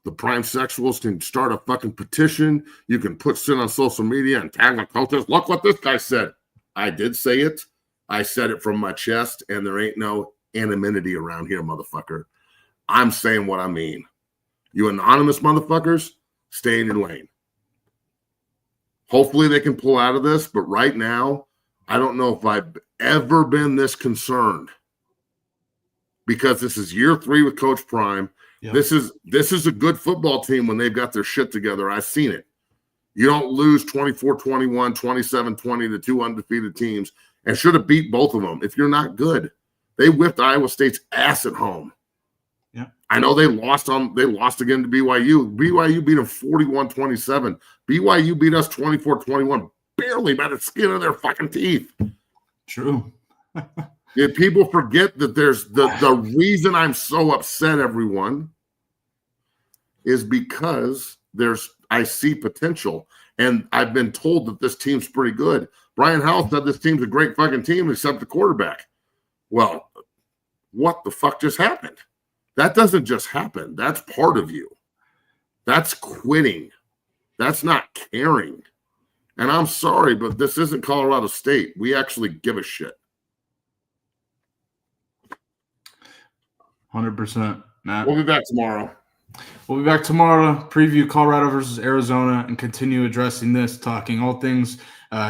The prime sexuals can start a fucking petition. You can put shit on social media and tag the coaches. Look what this guy said. I did say it. I said it from my chest, and there ain't no anonymity around here, motherfucker. I'm saying what I mean. You anonymous motherfuckers, stay in your lane. Hopefully they can pull out of this, but right now, I don't know if I've ever been this concerned because this is year 3 with Coach Prime. Yep. This is a good football team when they've got their shit together. I've seen it. You don't lose 24-21, 27-20 to 2 undefeated teams and should have beat both of them if you're not good. They whipped Iowa State's ass at home. Yeah. I know they lost again to BYU. BYU beat them 41-27. BYU beat us 24-21, barely by the skin of their fucking teeth. True. If people forget that there's the reason I'm so upset, everyone, is because I see potential. And I've been told that this team's pretty good. Brian Howell said this team's a great fucking team except the quarterback. Well, what the fuck just happened? That doesn't just happen. That's part of you. That's quitting. That's not caring. And I'm sorry, but this isn't Colorado State. We actually give a shit. 100%, Matt. We'll be back tomorrow. We'll be back tomorrow to preview Colorado versus Arizona and continue addressing this, talking all things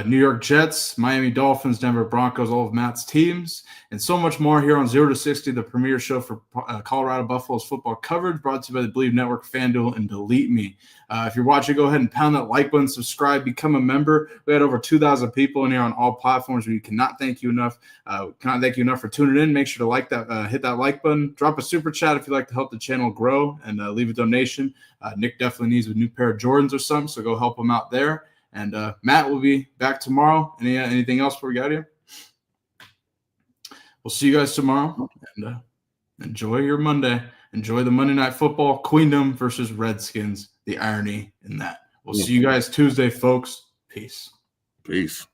New York Jets, Miami Dolphins, Denver Broncos, all of Matt's teams, and so much more here on 0 to 60, the premier show for Colorado Buffaloes football coverage, brought to you by the Believe Network, FanDuel, and Delete Me. If you're watching, go ahead and pound that like button, subscribe, become a member. We had over 2,000 people in here on all platforms. We cannot thank you enough. For tuning in. Make sure to like that, hit that like button. Drop a super chat if you'd like to help the channel grow, and leave a donation. Nick definitely needs a new pair of Jordans or something, so go help him out there. And Matt will be back tomorrow. Anything else before we got here? We'll see you guys tomorrow. And enjoy your Monday. Enjoy the Monday Night Football, Queendom versus Redskins. The irony in that. We'll see you guys Tuesday, folks. Peace. Peace.